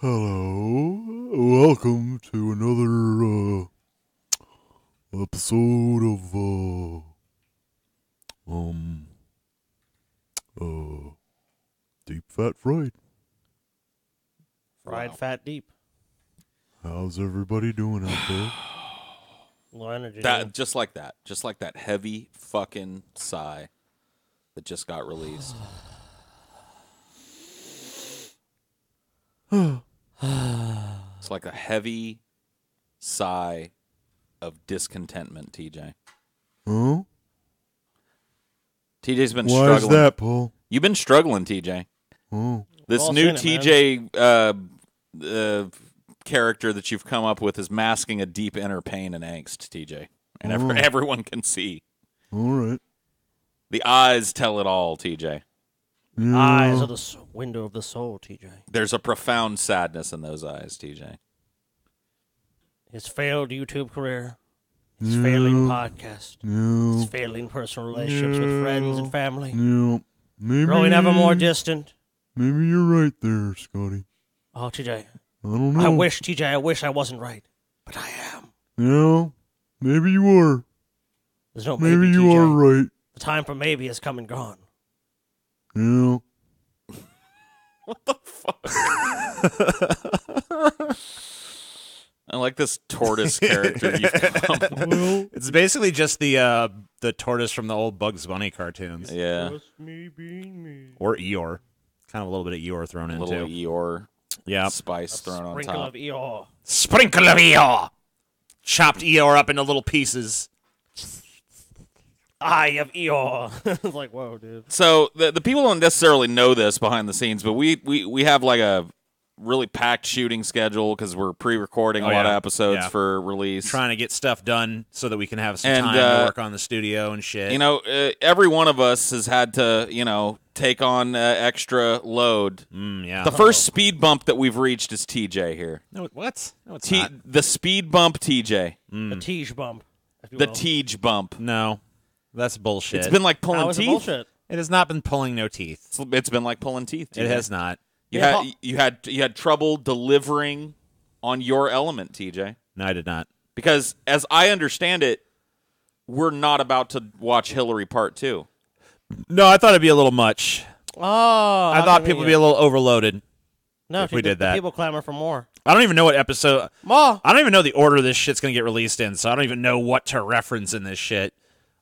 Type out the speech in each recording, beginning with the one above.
Hello, welcome to another episode of Deep Fat Fried. Fried Wow. fat deep. How's everybody doing out there? Low energy. Just like that heavy fucking sigh that just got released. It's like a heavy sigh of discontentment, TJ. Huh? TJ's been Why struggling. is that, Paul? You've been struggling, TJ. Oh, This all new seen it, TJ character that you've come up with is masking a deep inner pain and angst, TJ. And everyone can see. all right. The eyes tell it all, TJ. Yeah. Eyes of the window of the soul, TJ. There's a profound sadness in those eyes, TJ. His failed YouTube career. His failing podcast. Yeah. His failing personal relationships with friends and family. Yeah. Maybe. Growing ever more distant. Maybe you're right there, Scotty. Oh, TJ. I don't know. I wish I wasn't right. But I am. Yeah. Maybe you are. There's no Maybe maybe, you TJ. are right. The time for maybe has come and gone. Yeah. I like this tortoise character you've come up with. It's basically just the tortoise from the old Bugs Bunny cartoons. Yeah, me being me. Or Eeyore. Kind of a little bit of Eeyore thrown a in, little too. Eeyore Yeah. spice thrown on Sprinkle top. of Eeyore. Sprinkle of Eeyore! Chopped Eeyore up into little pieces. Eye of Eeyore. It's like, whoa, dude. So the people don't necessarily know this behind the scenes, but we have like a really packed shooting schedule because we're pre-recording a lot of episodes for release. Trying to get stuff done so that we can have some And, time to work on the studio and shit. You know, every one of us has had to, take on extra load. Yeah. The first speed bump that we've reached is TJ here. No, what? No, it's not. The speed bump TJ. The Tej bump. if you The will. Tej bump. No. That's bullshit. It's been like How pulling is it teeth. bullshit? It has not been pulling no teeth. It's been like pulling teeth. TJ. It has not. You had trouble delivering on your element, TJ. No, I did not. Because as I understand it, we're not about to watch Hillary Part 2. No, I thought it'd be a little much. Oh, I thought people would be a little overloaded. no, if we the- did the that. People clamor for more. I don't even know what episode. More. I don't even know the order this shit's going to get released in, so I don't even know what to reference in this shit.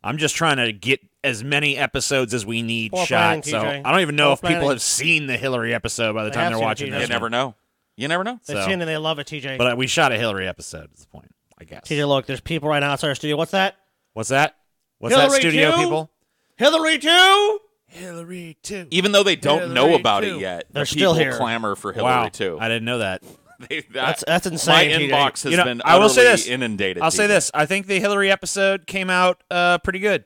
I'm just trying to get as many episodes as we need Poor shot. planning, So TJ. I don't even know Poor if people planning. have seen the Hillary episode by the They time have they're seen it, watching TJ. this. You one. never know. You never know. They've So- seen it and they love it, TJ. But we shot a Hillary episode. Is the point, I guess. TJ, look, there's people right now outside our studio. What's that? What's that? What's that Hillary studio, too? people? Hillary too? Hillary too. Even though they don't know Hillary about too. it yet, They're the still people here. clamor for Hillary Wow, too. I didn't know that. That's insane, My TJ. inbox has been I will say utterly this. inundated. I'll say TJ. this. I think the Hillary episode came out pretty good.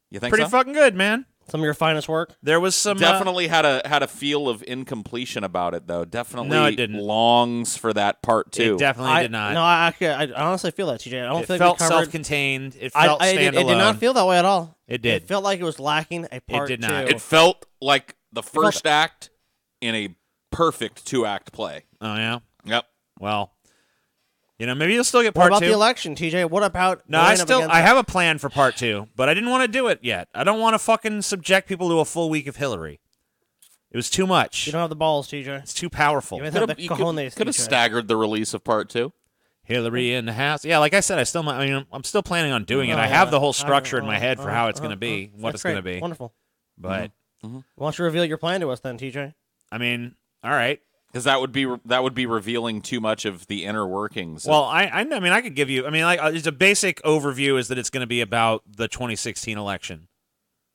You think Pretty so? fucking good, man. Some of your finest work. There was some Definitely had a feel of incompletion about it, though. Definitely No, it didn't. longs for that part two. It definitely did not. No, I honestly feel that, TJ. I don't It think felt we covered. self-contained. It felt it standalone. did not feel that way at all. It did. It felt like it was lacking a part did not. two. It felt like the first act in a perfect 2-act play. Oh yeah. Yep. Well, maybe you'll still get What part about two. the election, TJ? What about No, going up against- I have a plan for part two, but I didn't want to do it yet. I don't want to fucking subject people to a full week of Hillary. It was too much. You don't have the balls, TJ. It's too powerful. You have the cojones, Could have TJ. staggered the release of part 2. Hillary in the house. Yeah, like I said, I'm still planning on doing it. Oh, I have yeah. the whole structure in my head for how it's going to be, what That's it's going to great. be. Wonderful. But Why don't you reveal your plan to us then, TJ? I mean, all right. Because that would be revealing too much of the inner workings. Well, I mean, I could give you. I mean, like, it's a basic overview is that it's going to be about the 2016 election.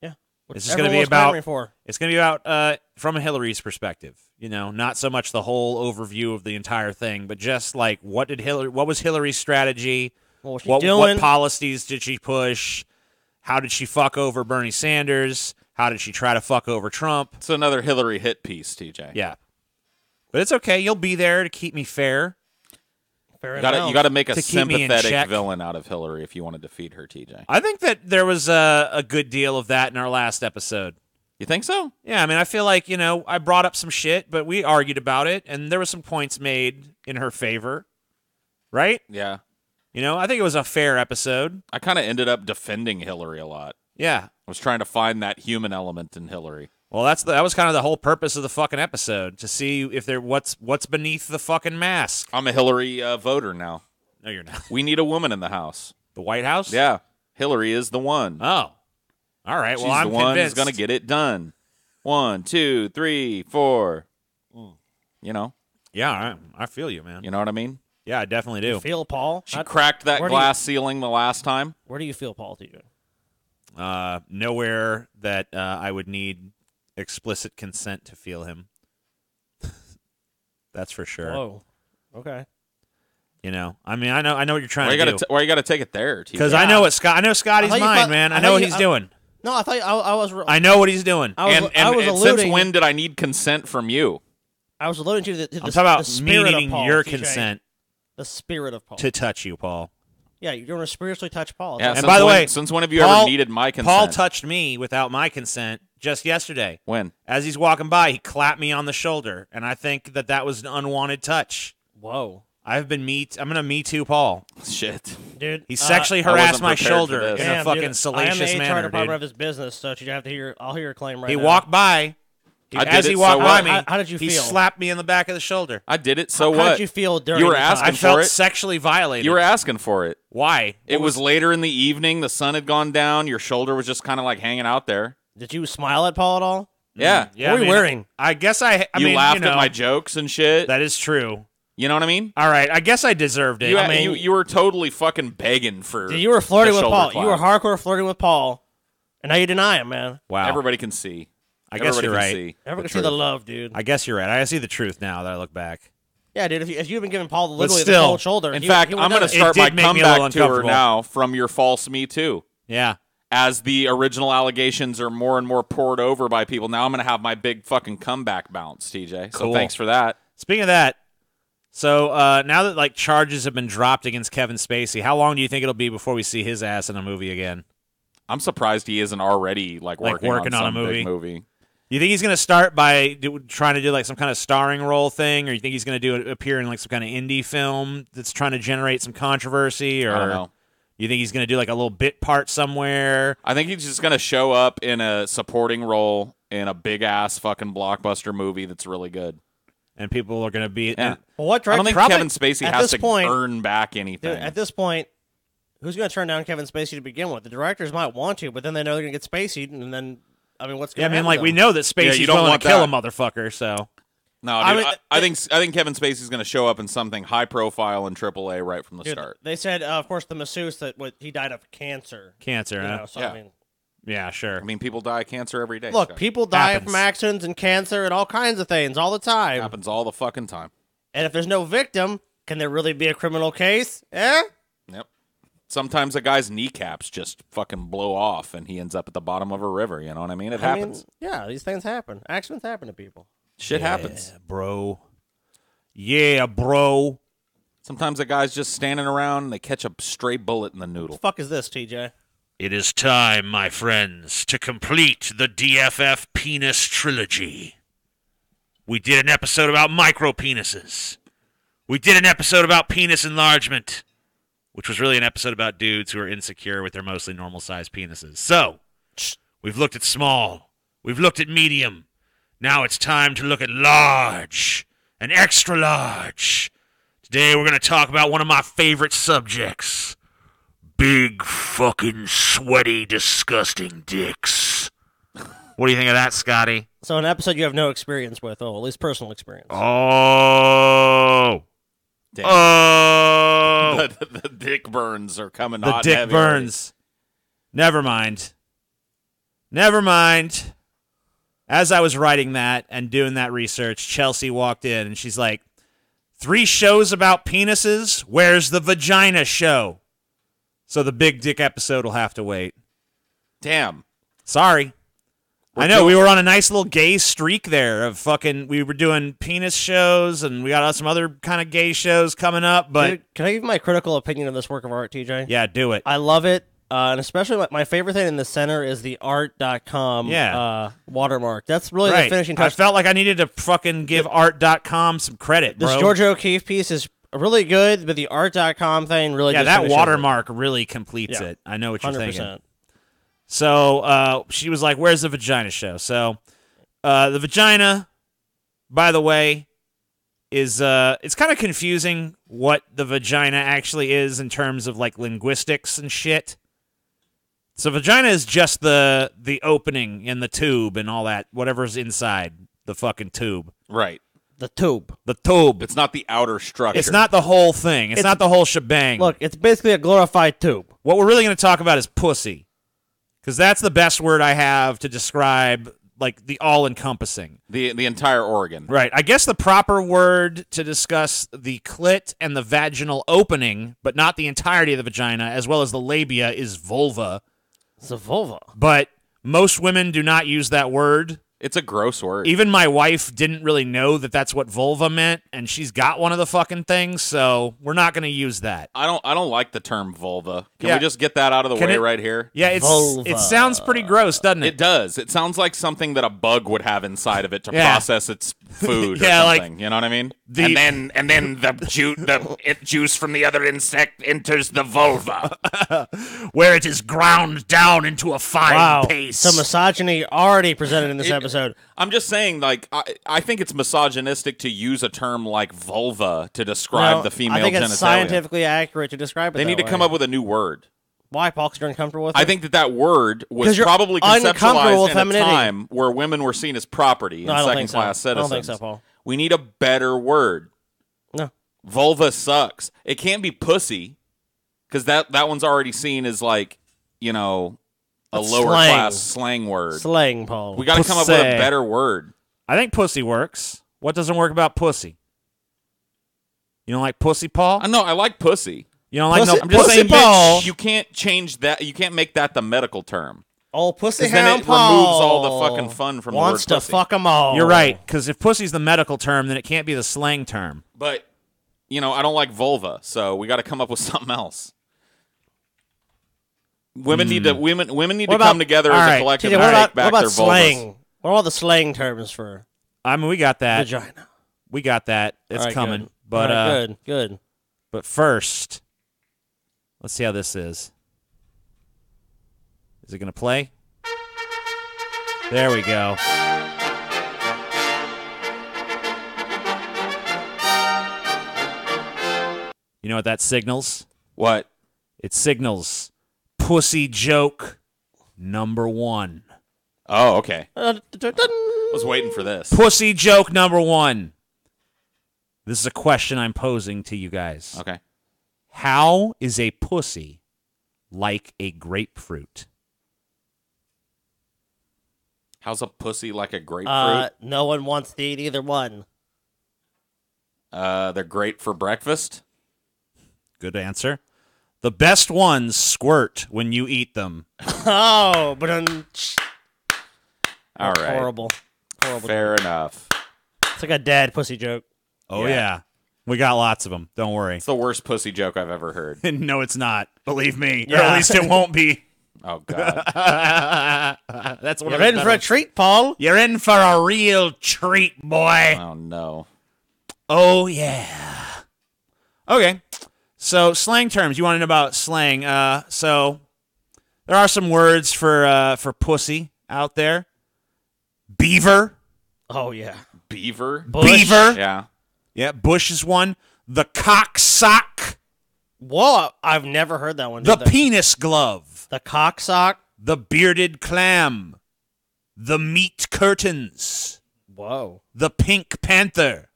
Yeah. This is going to be Everyone's about. clamoring for. It's going to be about from Hillary's perspective. Not so much the whole overview of the entire thing, but just like what was Hillary's strategy? What was she What doing? policies did she push? How did she fuck over Bernie Sanders? How did she try to fuck over Trump? it's another Hillary hit piece, TJ. Yeah. But it's okay. You'll be there to keep me fair. Fair You enough. got to make a To keep me in sympathetic check. villain out of Hillary if you want to defeat her, TJ. I think that there was a good deal of that in our last episode. You think so? Yeah, I mean, I feel like, I brought up some shit, but we argued about it, and there were some points made in her favor, right? Yeah. I think it was a fair episode. I kind of ended up defending Hillary a lot. Yeah. I was trying to find that human element in Hillary. Well, that was kind of the whole purpose of the fucking episode, to see if what's beneath the fucking mask. I'm a Hillary voter now. No, you're not. We need a woman in the House. The White House? Yeah. Hillary is the one. Oh. All right. She's Well, I'm the one convinced. who's going to get it done. 1, 2, 3, 4. You know? Yeah, I feel you, man. You know what I mean? Yeah, I definitely do. You feel, Paul? She cracked that where do you- glass ceiling the last time. Where do you feel, Paul, TJ? Nowhere that I would need explicit consent to feel him. That's for sure. Whoa. Okay. I mean, I know what you're trying to do. Why you got to take it there? Because Yeah. I know Scotty's I thought you mind, thought- man. I I know thought what you- he's doing. No, I thought I was. I know what he's doing. I was, And I was since alluding. when did I need consent from you? I was alluding to the I'm talking about the me spirit needing of Paul, your TJ. consent The spirit of Paul. to touch you, Paul. Yeah, you're going to spiritually touch Paul. Yeah, That's- since by the when- way, since when have you Paul- ever needed my consent? Paul touched me without my consent just yesterday. When? As he's walking by, he clapped me on the shoulder, and I think that was an unwanted touch. Whoa, I'm gonna Me Too Paul. Shit. dude. He sexually I wasn't harassed my prepared for shoulder this. in damn, a fucking dude, I am salacious the HR manner, department dude. of his business, so you have to hear. I'll hear your claim right He now. walked by. I did As he it, walked so by what? me, How did you he feel? slapped me in the back of the shoulder. I did it, so How what? did you feel during? You were the time? asking I felt for it? sexually violated. You were asking for it. Why? It was later in the evening. The sun had gone down. Your shoulder was just kind of like hanging out there. Did you smile at Paul at all? Yeah. Yeah, What were I you mean, wearing? I guess I You mean, laughed know, at my jokes and shit. That is true. You know what I mean? All right, I guess I deserved it. You, I mean, you were totally fuking begging for. Dude, you were flirting the with shoulder Paul. clap. You were hardcore flirting with Paul, and now you deny him, man. wow. Everybody can see. I guess Everybody you're can right. See Everyone the can see the truth. love, dude. I guess you're right. I see the truth now that I look back. Yeah, dude. If you've been giving Paul literally the still, cold shoulder, In he- fact, he would I'm going to never- start It my did make me a little comeback tour uncomfortable. now from your false Me Too. Yeah. As the original allegations are more and more poured over by people, now I'm going to have my big fucking comeback bounce, TJ. So Cool. thanks for that. Speaking of that, so now that charges have been dropped against Kevin Spacey, how long do you think it'll be before we see his ass in a movie again? I'm surprised he isn't already working working on a some movie? big movie. You think he's going to start by trying to do some kind of starring role thing, or you think he's going to appear in some kind of indie film that's trying to generate some controversy, or I don't know. you think he's going to do a little bit part somewhere? I think he's just going to show up in a supporting role in a big ass fucking blockbuster movie that's really good. And people are going to be Yeah. Well, what I don't director? think probably- Kevin Spacey at has this to point- earn back anything. Dude, at this point, who's going to turn down Kevin Spacey to begin with? The directors might want to, but then they know they're going to get Spacey'd, and then what's Yeah, I going to mean, happen? we know that Spacey's you don't willing want to kill a that. motherfucker, so no, I dude, mean, I think Kevin Spacey's going to show up in something high profile in AAA right from the Dude, start. they said, of course, the masseuse that he died of cancer. cancer. You huh? know, so Yeah. I mean, Yeah, sure. I mean, people die of cancer every day. look, Scott. people die Happens. from accidents and cancer and all kinds of things all the time. happens all the fucking time. And if there's no victim, can there really be a criminal case? Eh? Yep. Sometimes a guy's kneecaps just fucking blow off and he ends up at the bottom of a river. You know what I mean? It I mean, happens. yeah, these things happen. Accidents happen to people. Shit happens. Yeah, bro. Yeah, bro. Sometimes a guy's just standing around and they catch a stray bullet in the noodle. Fuck is this, TJ? It is time, my friends, to complete the DFF penis trilogy. We did an episode about micro penises. We did an episode about penis enlargement, which was really an episode about dudes who are insecure with their mostly normal-sized penises. So, we've looked at small. We've looked at medium. Now it's time to look at large and extra large. Today we're going to talk about one of my favorite subjects. Big fucking sweaty disgusting dicks. What do you think of that, Scotty? So, an episode you have no experience with, at least personal experience. Oh. Damn. Oh. the dick burns are coming The hot and dick heavy burns. Never mind. Never mind. As I was writing that and doing that research, Chelsea walked in and she's like, 3 shows about penises? Where's the vagina show? So the big dick episode will have to wait. Damn. Sorry. I know, we were on a nice little gay streak there of we were doing penis shows and we got some other kind of gay shows coming up, but Dude, can I give my critical opinion of this work of art, TJ? yeah, do it. I love it. And especially my favorite thing in the center is the art.com watermark. That's really the finishing touch. I felt like I needed to fucking give art.com some credit, bro. This Georgia O'Keeffe piece is really good, but the art.com thing really just that finishes watermark really completes it. I know what you're 100%. thinking. So she was like, where's the vagina show? So the vagina, by the way, is it's kind of confusing what the vagina actually is in terms of like linguistics and shit. So vagina is just the opening and the tube and all that, whatever's inside the fucking tube. Right. The tube. The tube. It's not the outer structure. It's not the whole thing. It's not the whole shebang. Look, it's basically a glorified tube. What we're really going to talk about is pussy, because that's the best word I have to describe like the all-encompassing. The entire organ. Right. I guess the proper word to discuss the clit and the vaginal opening, but not the entirety of the vagina, as well as the labia, is vulva. It's a vulva. But most women do not use that word. It's a gross word. Even my wife didn't really know that that's what vulva meant, and she's got one of the fucking things, so we're not going to use that. I don't like the term vulva. Can we just get that out of the way right here? Yeah, it sounds pretty gross, doesn't it? It does. It sounds like something that a bug would have inside of it to process its food or something. Like, you know what I mean? And then the juice from the other insect enters the vulva, where it is ground down into a fine paste. So misogyny already presented in this episode. I'm just saying, like, I think it's misogynistic to use a term like vulva to describe the female genitalia. I think it's scientifically accurate to describe it. They need to come up with a new word. Why, Paul? Because you're uncomfortable with it? I think that word was probably conceptualized in a time where women were seen as property and second-class citizens. I don't think so, Paul. We need a better word. No. Vulva sucks. It can't be pussy, because that one's already seen as, like, you know, a lower-class slang word. Slang, Paul. We got to come up with a better word. I think pussy works. What doesn't work about pussy? You don't like pussy, Paul? No, I like pussy. You don't like pussy, no I'm just saying, Paul. you can't change that. You can't make that the medical term. Oh, pussy then hound it Paul removes all the fucking fun from wants the word to pussy. fuck them all. You're right, because if pussy's the medical term, then it can't be the slang term. But, you know, I don't like vulva, so we got to come up with something else. Women need to come together as a collective and take back their slang? vulvas. What are all the slang terms for I mean, we got that. vagina? We got that. It's coming. Good. But good. But first, let's see how this is. Is it going to play? There we go. You know what that signals? What? It signals pussy joke number 1. Oh, okay. I was waiting for this. Pussy joke number 1. This is a question I'm posing to you guys. Okay. How is a pussy like a grapefruit? How's a pussy like a grapefruit? No one wants to eat either one. They're great for breakfast. Good answer. The best ones squirt when you eat them. Oh, but all right. Horrible. Fair enough. It's like a dad pussy joke. Oh, yeah. We got lots of them. Don't worry. It's the worst pussy joke I've ever heard. No, it's not. Believe me. Yeah. Or at least it won't be. Oh, God. That's what You're in for a treat, Paul. You're in for a real treat, boy. Oh, no. Oh, yeah. Okay. So, slang terms. You want to know about slang. So, there are some words for pussy out there. Beaver. Oh, yeah. Beaver? Bush. Beaver. Yeah. Yeah, Bush is one. The cocksock. Whoa, I've never heard that one. The penis glove. The cocksock. The bearded clam. The meat curtains. Whoa. The pink panther.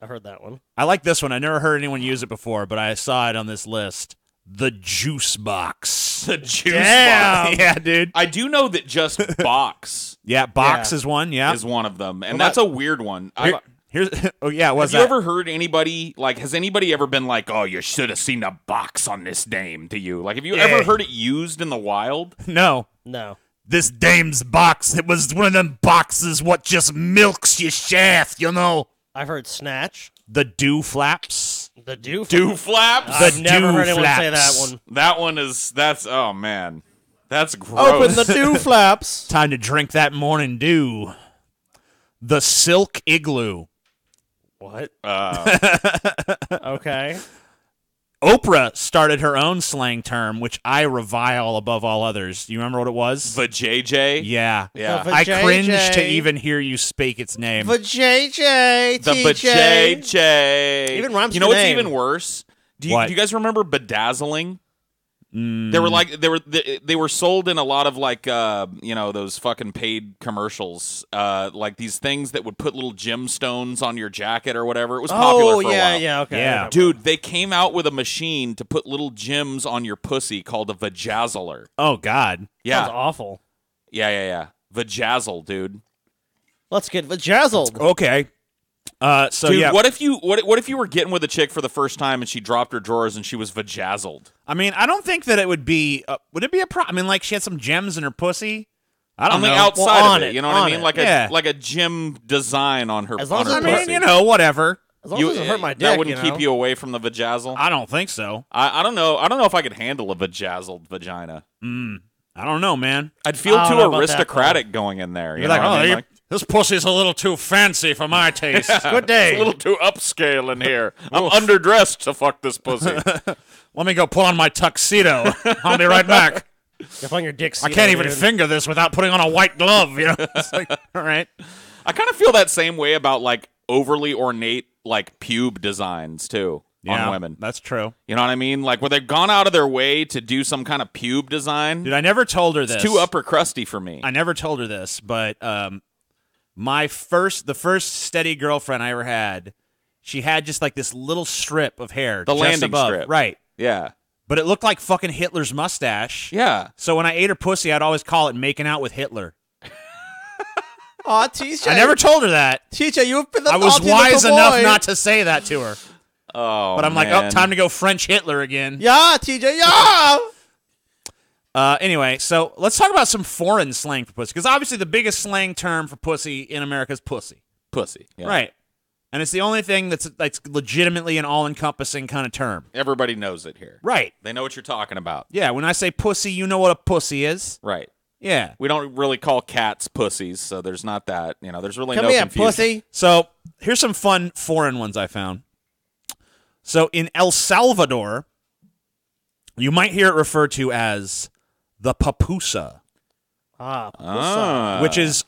I heard that one. I like this one. I never heard anyone use it before, but I saw it on this list. The juice box. The juice Damn. box. Yeah, dude. I do know that just box Yeah, box is one. Yeah. is one of them, and that's a weird one. Here's oh yeah, what's Have that? you ever heard anybody, like, has anybody ever been like, oh, you should have seen a box on this dame to you? Like, have you ever heard it used in the wild? No. No. This dame's box, it was one of them boxes what just milks your shaft, you know. I've heard snatch. The dew flaps. The do. Do flaps. I've never heard anyone flaps. say that one. That one is. That's. Oh man, that's gross. Open the do flaps. Time to drink that morning dew. The silk igloo. What? Okay. Oprah started her own slang term, which I revile above all others. Do you remember what it was? The JJ. Yeah. Yeah. The I cringe JJ. to even hear you speak its name. JJ. The JJ. Even rhymes You know with what's name. even worse? Do What? you guys remember bedazzling? They were like they were sold in a lot of like those fucking paid commercials, like these things that would put little gemstones on your jacket or whatever. It was popular for a while. yeah, okay. Yeah. I remember. Dude, they came out with a machine to put little gems on your pussy called a vajazzler. Oh, God. Sounds Yeah, awful. yeah. Vajazzle, dude. Let's get vajazzled. Okay. So, Dude, yeah. what if you were getting with a chick for the first time and she dropped her drawers and she was vajazzled? I mean, I don't think that it would be. Would it be a problem? I mean, like she had some gems in her pussy. I don't On the know. outside Well, on of it, it, you know what I on mean? it. Like Yeah. a gem design on her. As long on as her I I mean, pussy. you know, whatever. As long as it doesn't hurt my dick, that wouldn't you know? keep you away from the vajazzle. I don't think so. I don't know. I don't know if I could handle a vajazzled vagina. I don't know, man. I'd feel I don't too know about that, aristocratic going in there. You You're know like, what I mean? you- Like, this pussy's a little too fancy for my taste. Good day. it's a little too upscale in here. I'm underdressed to fuck this pussy. Let me go put on my tuxedo. I'll be right back. If on your dick. I can't even finger this without putting on a white glove. You know, it's like, all right. I kind of feel that same way about like overly ornate like pube designs too on women. That's true. You know what I mean? Like where they've gone out of their way to do some kind of pube design. Dude, I never told her this. It's too upper crusty for me. I never told her this, but the first steady girlfriend I ever had, she had just like this little strip of hair, The just landing above, strip. right? Yeah. But it looked like fucking Hitler's mustache. Yeah. So when I ate her pussy, I'd always call it making out with Hitler. Aw, TJ. I never told her that. TJ, you've been the I was naughty wise little enough boy. not to say that to her. Oh, But I'm like, man. oh, time to go French Hitler again. Yeah, TJ, yeah. Anyway, so let's talk about some foreign slang for pussy. Because obviously the biggest slang term for pussy in America is pussy. Pussy. Yeah. Right. And it's the only thing that's legitimately an all-encompassing kind of term. Everybody knows it here. Right. They know what you're talking about. Yeah, when I say pussy, you know what a pussy is. Right. Yeah. We don't really call cats pussies, so there's not that. You know, there's really Come no here, confusion. pussy. So here's some fun foreign ones I found. So in El Salvador, you might hear it referred to as the papusa, Ah, Ah. which is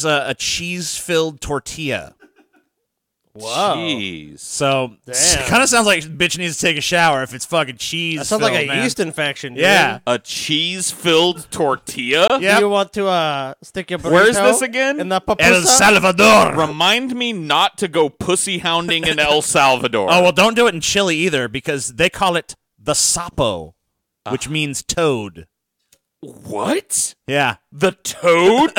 a cheese-filled tortilla. whoa. Jeez. So Damn. it kind of sounds like bitch needs to take a shower if it's fucking cheese. That sounds like a man. yeast infection. Dude. Yeah. A cheese-filled tortilla? Yeah. Do you want to stick your burrito Where's this again? in the papusa? El Salvador. Remind me not to go pussy hounding in El Salvador. Oh, well, don't do it in Chile either because they call it the sapo, which means toad. What? Yeah. The toad?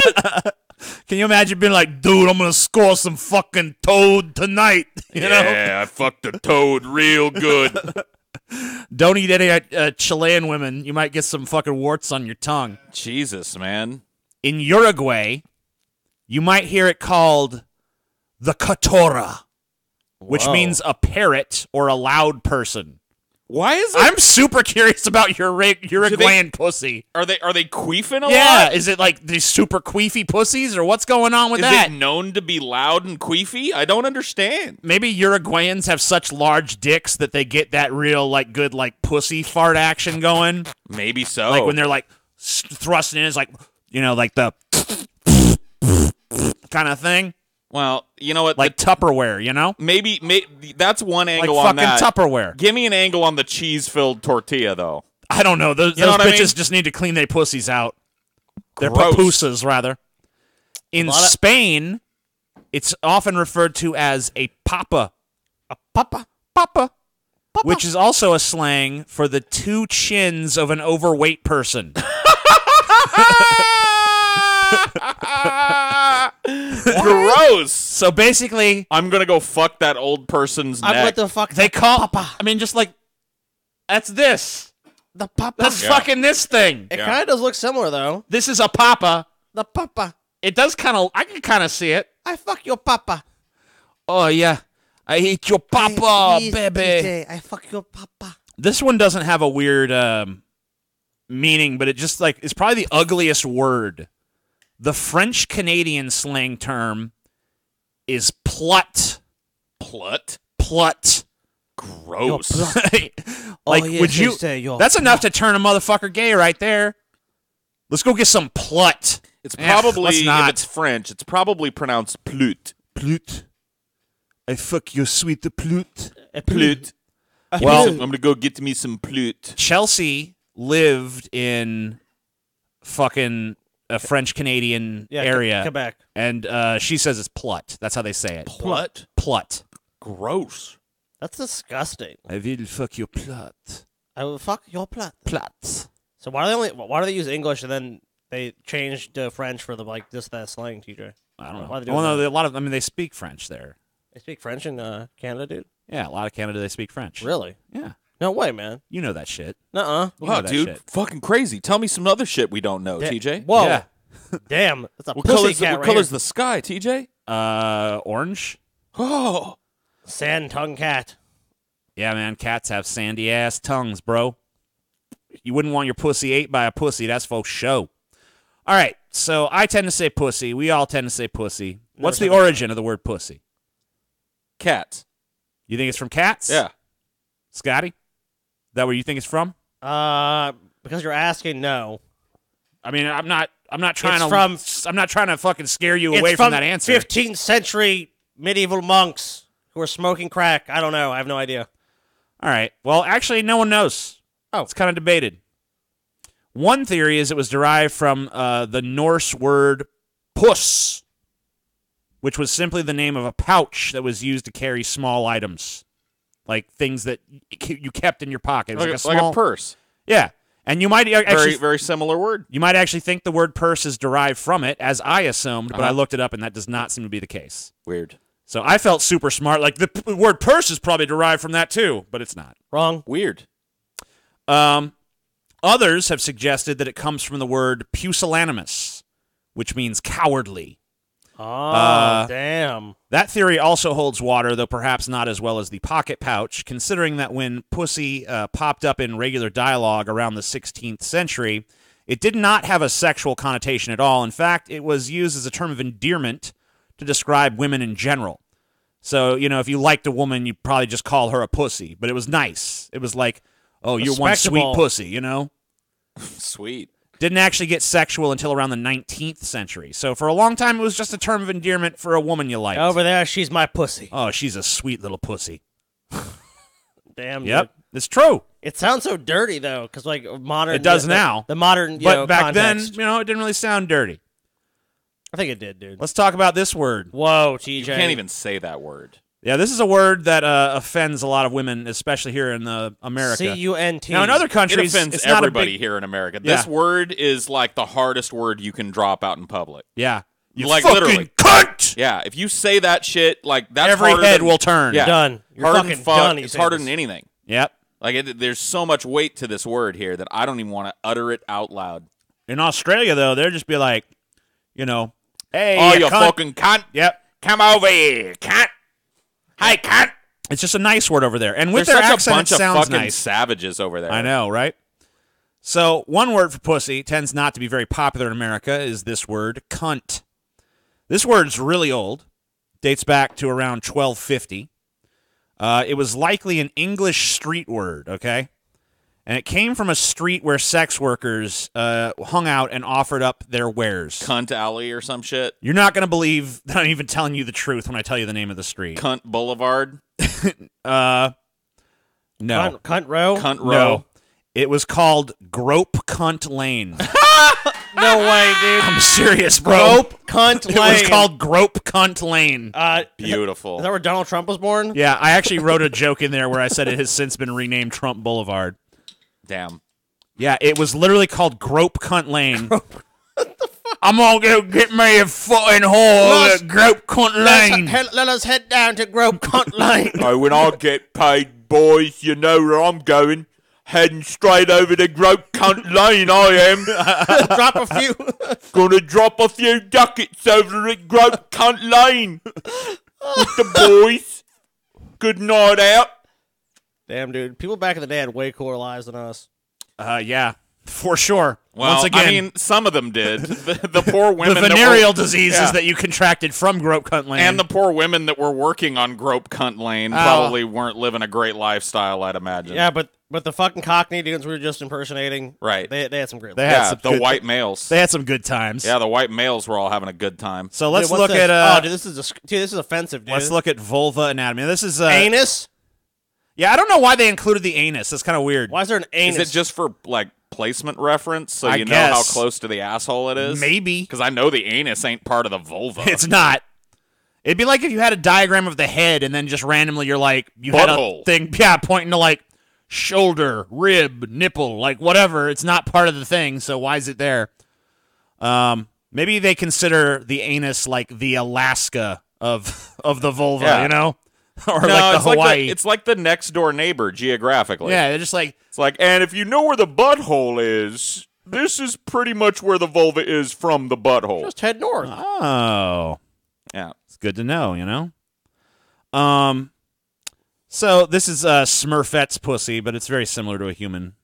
Can you imagine being like, dude, I'm going to score some fucking toad tonight? You know? Yeah, I fucked a toad real good. Don't eat any Chilean women. You might get some fucking warts on your tongue. Jesus, man. In Uruguay, you might hear it called the catora, which Whoa. means a parrot or a loud person. Why is it? I'm super curious about your Uruguayan pussy. Are they queefing a Yeah, lot? is it like these super queefy pussies, or what's going on with Is that? it known to be loud and queefy? I don't understand. Maybe Uruguayans have such large dicks that they get that real, like, good, like, pussy fart action going. Maybe so. Like when they're like thrusting in, it's like, you know, like the kind of thing, well, you know what? like Tupperware, you know, maybe that's one like angle fucking on that. Tupperware. Give me an angle on the cheese-filled tortilla, though. I don't know. Those know what I bitches mean? just need to clean their pussies out. Their Gross. papusas, rather. In Spain, it's often referred to as a papa. Papa. Papa. Which is also a slang for the two chins of an overweight person. Gross. So basically, I'm gonna go fuck that old person's I'm going neck. to fuck they the call. papa. I mean, just like that's this. The papa. That's Yeah. fucking this thing. It Yeah. kind of does look similar, though. This is a papa. The papa. It does kind of. I can kind of see it. I fuck your papa. Oh yeah, I eat your papa, baby. I fuck your papa. This one doesn't have a weird meaning, but it just like it's probably the ugliest word. The French Canadian slang term is plut. Plut. Plut. Gross. Like, would you? That's enough to turn a motherfucker gay right there. Let's go get some plut. It's Eh, probably, let's not. if it's French, it's probably pronounced plut. Plut. I fuck your sweet plut. Plut. Well- I'm going to go get me some plut. Chelsea lived in fucking a French Canadian area, Quebec. and she says it's plut. That's how they say it. Plut? Plut. Gross. That's disgusting. I will fuck your plut. I will fuck your plat. Plut. So why do they use English and then they changed to French for the like just that slang, TJ? I don't know. Why are they doing Well, no, that? a lot of. I mean, they speak French there. They speak French in Canada, dude. Yeah, a lot of Canada they speak French. Really? Yeah, No way, man. you know that shit. Nuh-uh. You know Wow, that dude. shit. Fucking crazy. Tell me some other shit we don't know, TJ. Whoa. Yeah. Damn. That's a What pussy color's, cat what right color's here. the sky, TJ? Orange. Oh. Sand tongue cat. Yeah, man. Cats have sandy ass tongues, bro. You wouldn't want your pussy ate by a pussy. That's for show. All right. So I tend to say pussy. We all tend to say pussy. What's the origin of the word pussy? Cats. You think it's from cats? Yeah. Scotty? That where you think it's from? Because you're asking, no. I mean, I'm not trying It's to. I'm not trying to fucking scare you It's away from that answer. 15th century medieval monks who were smoking crack. I don't know. I have no idea. All right. Well, actually, no one knows. Oh. It's kind of debated. One theory is it was derived from the Norse word puss, which was simply the name of a pouch that was used to carry small items, like things that you kept in your pocket. It was like a small, purse. yeah. And you might Very, actually, very similar word. you might actually think the word purse is derived from it, as I assumed, but I Uh-huh. looked it up, and that does not seem to be the case. Weird. So I felt super smart. Like the word purse is probably derived from that too, but it's not. Wrong. Weird. Others have suggested that it comes from the word pusillanimous, which means cowardly. Oh, damn. That theory also holds water, though perhaps not as well as the pocket pouch, considering that when pussy popped up in regular dialogue around the 16th century, it did not have a sexual connotation at all. In fact, it was used as a term of endearment to describe women in general. So, you know, if you liked a woman, you'd probably just call her a pussy, but it was nice. It was like, oh, you're one sweet Respectable. pussy, you know? Sweet. Didn't actually get sexual until around the 19th century. So for a long time, it was just a term of endearment for a woman you liked. Over there, she's my pussy. Oh, she's a sweet little pussy. Damn. Yep, dude. it's true. It sounds so dirty though, because like modern. It does the- now. The modern, you But know, back context. then, you know, it didn't really sound dirty. I think it did, dude. Let's talk about this word. Whoa, TJ. You can't even say that word. Yeah, this is a word that offends a lot of women, especially here in America. C-U-N-T. Now, in other It countries, offends it's not everybody a big, here in America. Yeah. This word is like the hardest word you can drop out in public. Yeah, you Like, fucking literally. cunt. Yeah, if you say that shit, like that's Every harder head than, will turn. Yeah, Done. You're harder fucking than fuck. done. you It's say harder this. than anything. Yep. Like there's so much weight to this word here that I don't even want to utter it out loud. In Australia, though, they'll just be like, you know, hey, Oh, you cunt. fucking cunt! Yep. Come over here, cunt! Hey, cunt! It's just a nice word over there, and with There's their such accent, a bunch it of sounds fucking nice. savages over there. I know, right? So one word for pussy tends not to be very popular in America is this word, cunt. This word's really old. Dates back to around 1250. It was likely an English street word, okay? And it came from a street where sex workers hung out and offered up their wares. Cunt alley or some shit. You're not going to believe that I'm even telling you the truth when I tell you the name of the street. Cunt Boulevard. No. Cunt row? Cunt row. No. It was called Grope Cunt Lane. No way, dude. I'm serious, bro. Grope Cunt It Lane. was called Grope Cunt Lane. Beautiful. Is that where Donald Trump was born? Yeah, I actually wrote a joke in there where I said it has since been renamed Trump Boulevard. Damn. Yeah, it was literally called Grope Cunt Lane. I'm gonna go get me a fucking whore at Grope Cunt Lane. Let us head down to Grope Cunt Lane. Oh, when I get paid, boys, you know where I'm going. Heading straight over to Grope Cunt Lane, I am. Drop a few. Gonna drop a few ducats over at Grope Cunt Lane with the boys. Good night out. Damn, dude. People back in the day had way cooler lives than us. Yeah, for sure. Well, Once again, I mean, some of them did. The poor the women, venereal that were, diseases yeah. that you contracted from Grope Cunt Lane. and the poor women that were working on Grope Cunt Lane probably weren't living a great lifestyle, I'd imagine. Yeah, but the fucking Cockney dudes we were just impersonating, Right. They had some great They lives. had Yeah, some the good- white males. they had some good times. Yeah, the white males were all having a good time. So let's Dude, what's look this? at dude, this is offensive, dude. let's look at vulva anatomy. This is Anus? Yeah, I don't know why they included the anus. That's kind of weird. Why is there an anus? Is it just for like placement reference, so I you know how guess. close to the asshole it is? Maybe. Because I know the anus ain't part of the vulva. It's not. It'd be like if you had a diagram of the head and then just randomly you're like you had a Butthole. thing, pointing to like shoulder, rib, nipple, like whatever. It's not part of the thing, so why is it there? Maybe they consider the anus like the Alaska of the vulva, Yeah. you know, or no, like the it's Hawaii. it's like the next door neighbor geographically. Yeah, they're just like It's like, and if you know where the butthole is, this is pretty much where the vulva is from the butthole. just head north. oh. Yeah. It's good to know, you know? So this is Smurfette's pussy, but it's very similar to a human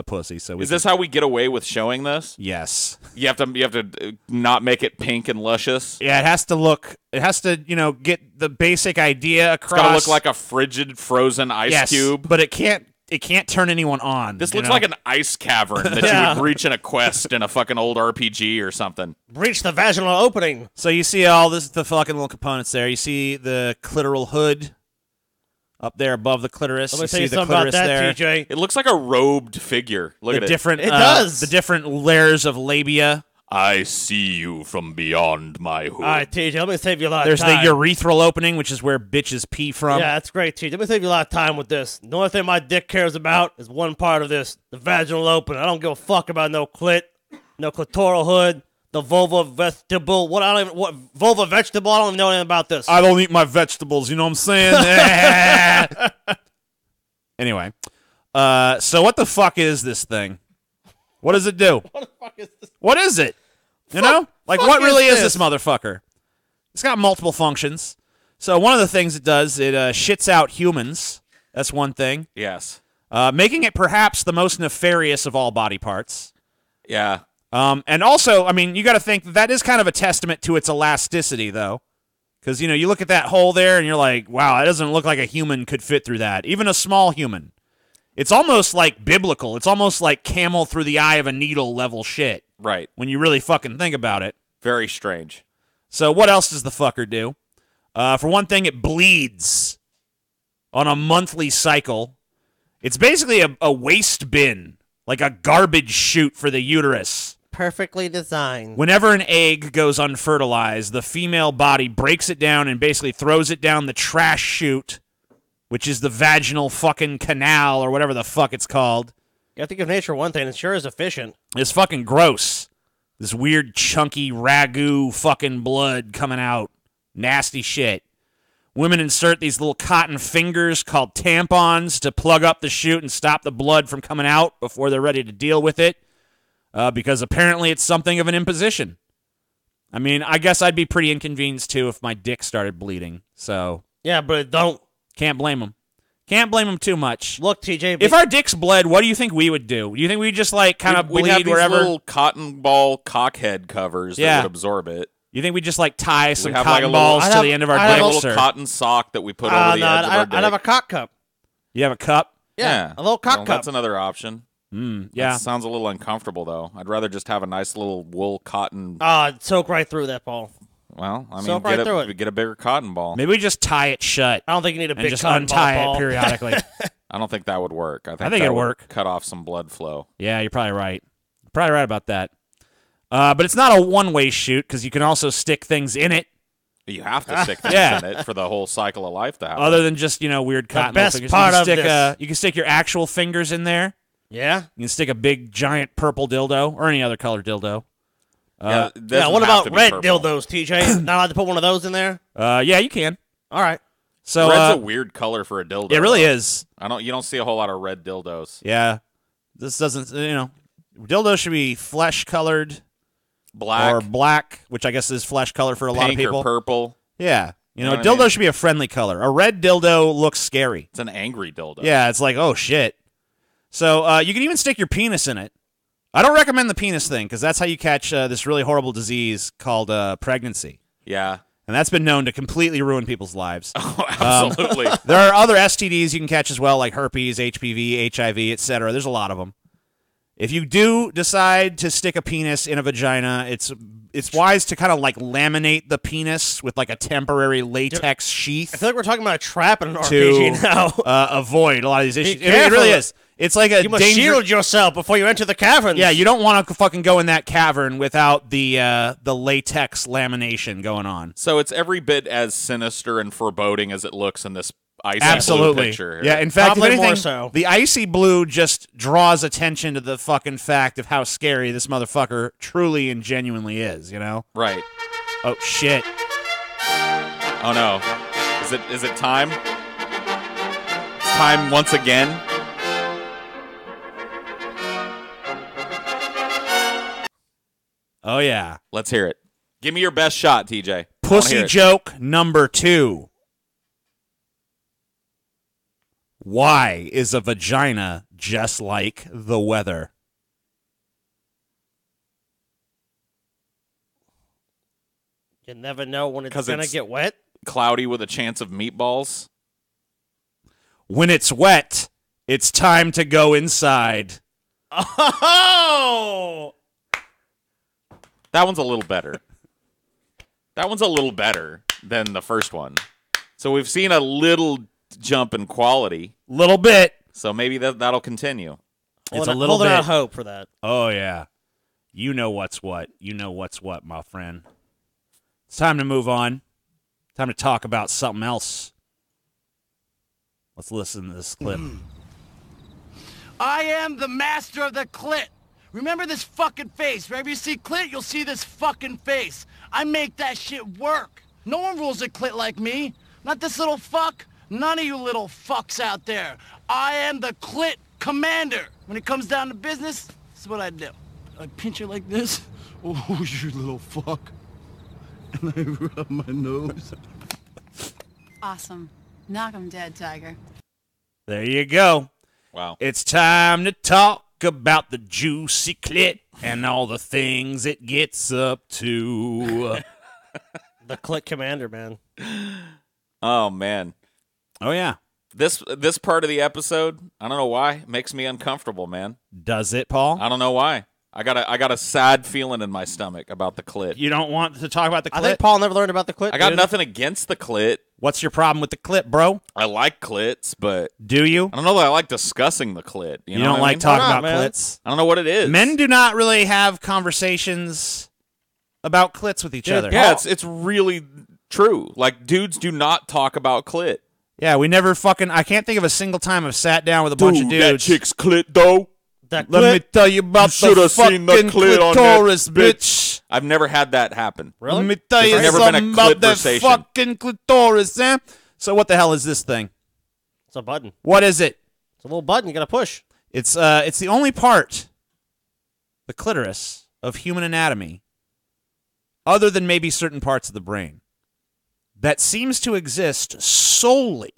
pussy. So Is this how we get away with showing this? Yes. You have to not make it pink and luscious. Yeah, it has to, get the basic idea across. It's gotta look like a frigid, frozen ice yes, cube. but it can't turn anyone on. This you looks know? like an ice cavern that Yeah. you would reach in a quest in a fucking old RPG or something. Reach the vaginal opening. So you see all the fucking little components there. You see the clitoral hood up there above the clitoris. Let me You tell see you the something about clitoris that, there. TJ. It looks like a robed figure. Look The at different, It does. the different layers of labia. I see you from beyond my hood. All right, TJ, let me save you a lot There's of the time. urethral opening, which is where bitches pee from. Yeah, that's great, TJ. Let me save you a lot of time with this. The only thing my dick cares about is one part of this, the vaginal opening. I don't give a fuck about no clit, no clitoral hood, the vulva vegetable. What vulva vegetable? I don't even know anything about this. I don't eat my vegetables, you know what I'm saying? Anyway, so what the fuck is this thing? What does it do? What the fuck is this? What is it? You know? Like, fuck what really is is this motherfucker? It's got multiple functions. So one of the things it does, it shits out humans. That's one thing. Yes. Making it perhaps the most nefarious of all body parts. Yeah. And also, I mean, you got to think that is kind of a testament to its elasticity, though. Because, you look at that hole there and you're like, wow, that doesn't look like a human could fit through that. Even a small human. It's almost like biblical. It's almost like camel through the eye of a needle level shit Right. when you really fucking think about it. Very strange. So what else does the fucker do? For one thing, it bleeds on a monthly cycle. It's basically a waste bin, like a garbage chute for the uterus. Perfectly designed. Whenever an egg goes unfertilized, the female body breaks it down and basically throws it down the trash chute, which is the vaginal fucking canal or whatever the fuck it's called. You have to give nature one thing. It sure is efficient. It's fucking gross. This weird, chunky ragu fucking blood coming out. Nasty shit. Women insert these little cotton fingers called tampons to plug up the chute and stop the blood from coming out before they're ready to deal with it. Because apparently it's something of an imposition. I mean, I guess I'd be pretty inconvenienced too if my dick started bleeding. So, Yeah, but it don't. can't blame them. Can't blame them too much. Look, TJ. If our dicks bled, what do you think we would do? Do you think we'd just like kind of We'd bleed have these wherever? little cotton ball cockhead covers that Yeah. would absorb it. You think we just like tie some have, like, cotton a little- balls I'd to have- the end of our I'd Like have a dicks? little or- cotton sock that we put over the edge of our dick. I'd have a cock cup. You have a cup? Yeah, a little cock Well, cup. That's another option. Yeah. That sounds a little uncomfortable, though. I'd rather just have a nice little wool cotton. It'd soak right through that, Paul. Well, I mean, Soak right through it. get a bigger cotton ball. Maybe we just tie it shut I don't think you need a and big just cotton untie ball, it Paul. periodically. I don't think that would work. I think, think that it'd would work. Cut off some blood flow. Yeah, you're probably right. Probably right about that. But it's not a one-way shoot because you can also stick things in it You have to stick things Yeah. in it for the whole cycle of life to happen. other than just, weird cotton best fingers. part you can of stick, this- you can stick your actual fingers in there. Yeah. You can stick a big, giant purple dildo or any other color dildo. yeah, it Yeah. doesn't What have about to be red purple. dildos, TJ? Not allowed to put one of those in there. Yeah, you can. All right. So Red's a weird color for a dildo. it really though. is. You don't see a whole lot of red dildos. Yeah. This doesn't, dildo should be flesh-colored Black, or black, which I guess is flesh color for a lot of pink, people. or purple. Yeah. You know, know a what I dildo mean? should be a friendly color. A red dildo looks scary. It's an angry dildo. Yeah, it's like, oh, shit. So you can even stick your penis in it. I don't recommend the penis thing because that's how you catch this really horrible disease called pregnancy. Yeah. And that's been known to completely ruin people's lives. Oh, absolutely. There are other STDs you can catch as well, like herpes, HPV, HIV, etc. There's a lot of them. If you do decide to stick a penis in a vagina, it's wise to kind of like laminate the penis with like a temporary latex sheath I feel like we're talking about a trap in an to RPG now. avoid a lot of these issues. It careful. really is. It's like a You must danger- shield yourself before you enter the caverns. Yeah, you don't want to fucking go in that cavern without the latex lamination going on. So it's every bit as sinister and foreboding as it looks in this icy Absolutely. blue picture. Here. Yeah, in fact, if Probably anything, more so. the icy blue just draws attention to the fucking fact of how scary this motherfucker truly and genuinely is, you know? Right. Oh, shit. Oh no. Is it time? It's time once again. Oh, yeah. Let's hear it. Give me your best shot, TJ. I wanna Pussy hear it. joke number 2. Why is a vagina just like the weather? You never know when it's 'Cause going to it's- get wet. Cloudy with a chance of meatballs. When it's wet, it's time to go inside. Oh! That one's a little better. That one's a little better than the first one. So we've seen a little jump in quality. Little bit. So maybe that'll continue. It's a little holding bit. out hope for that. Oh, yeah. You know what's what. You know what's what, my friend. It's time to move on. Time to talk about something else. Let's listen to this clip. I am the master of the clit. Remember this fucking face. Wherever you see clit, you'll see this fucking face. I make that shit work. No one rules a clit like me. Not this little fuck. None of you little fucks out there. I am the clit commander. When it comes down to business, this is what I do. I pinch her like this. Oh, you little fuck. And I rub my nose. Awesome. Knock 'em dead, Tiger. There you go. Wow. It's time to talk about the juicy clit and all the things it gets up to. The clit commander, man. Oh man. Oh, yeah. This part of the episode, I don't know why, makes me uncomfortable, man. Does it, Paul? I don't know why. I got a sad feeling in my stomach about the clit. You don't want to talk about the I clit? think Paul never learned about the clit. I got dude. nothing against the clit. What's your problem with the clit, bro? I like clits, but Do you? I don't know that I like discussing the clit. You, You know don't what I like mean? talking Why not, about man? clits? I don't know what it is. Men do not really have conversations about clits with each Dude, other. Yeah, it's really true. Like dudes do not talk about clit. Yeah, we never fucking. I can't think of a single time I've sat down with a bunch of dudes. that chick's clit though. That Let me clit. tell you about You the shoulda seen the fucking clit on that clitoris, bitch. I've never had that happen. Really? Let me tell you There's never been a something about that clitversation. fucking clitoris, eh? So what the hell is this thing? It's a button. What is it? It's a little button you gotta push. It's the only part, the clitoris, of human anatomy, other than maybe certain parts of the brain, that seems to exist solely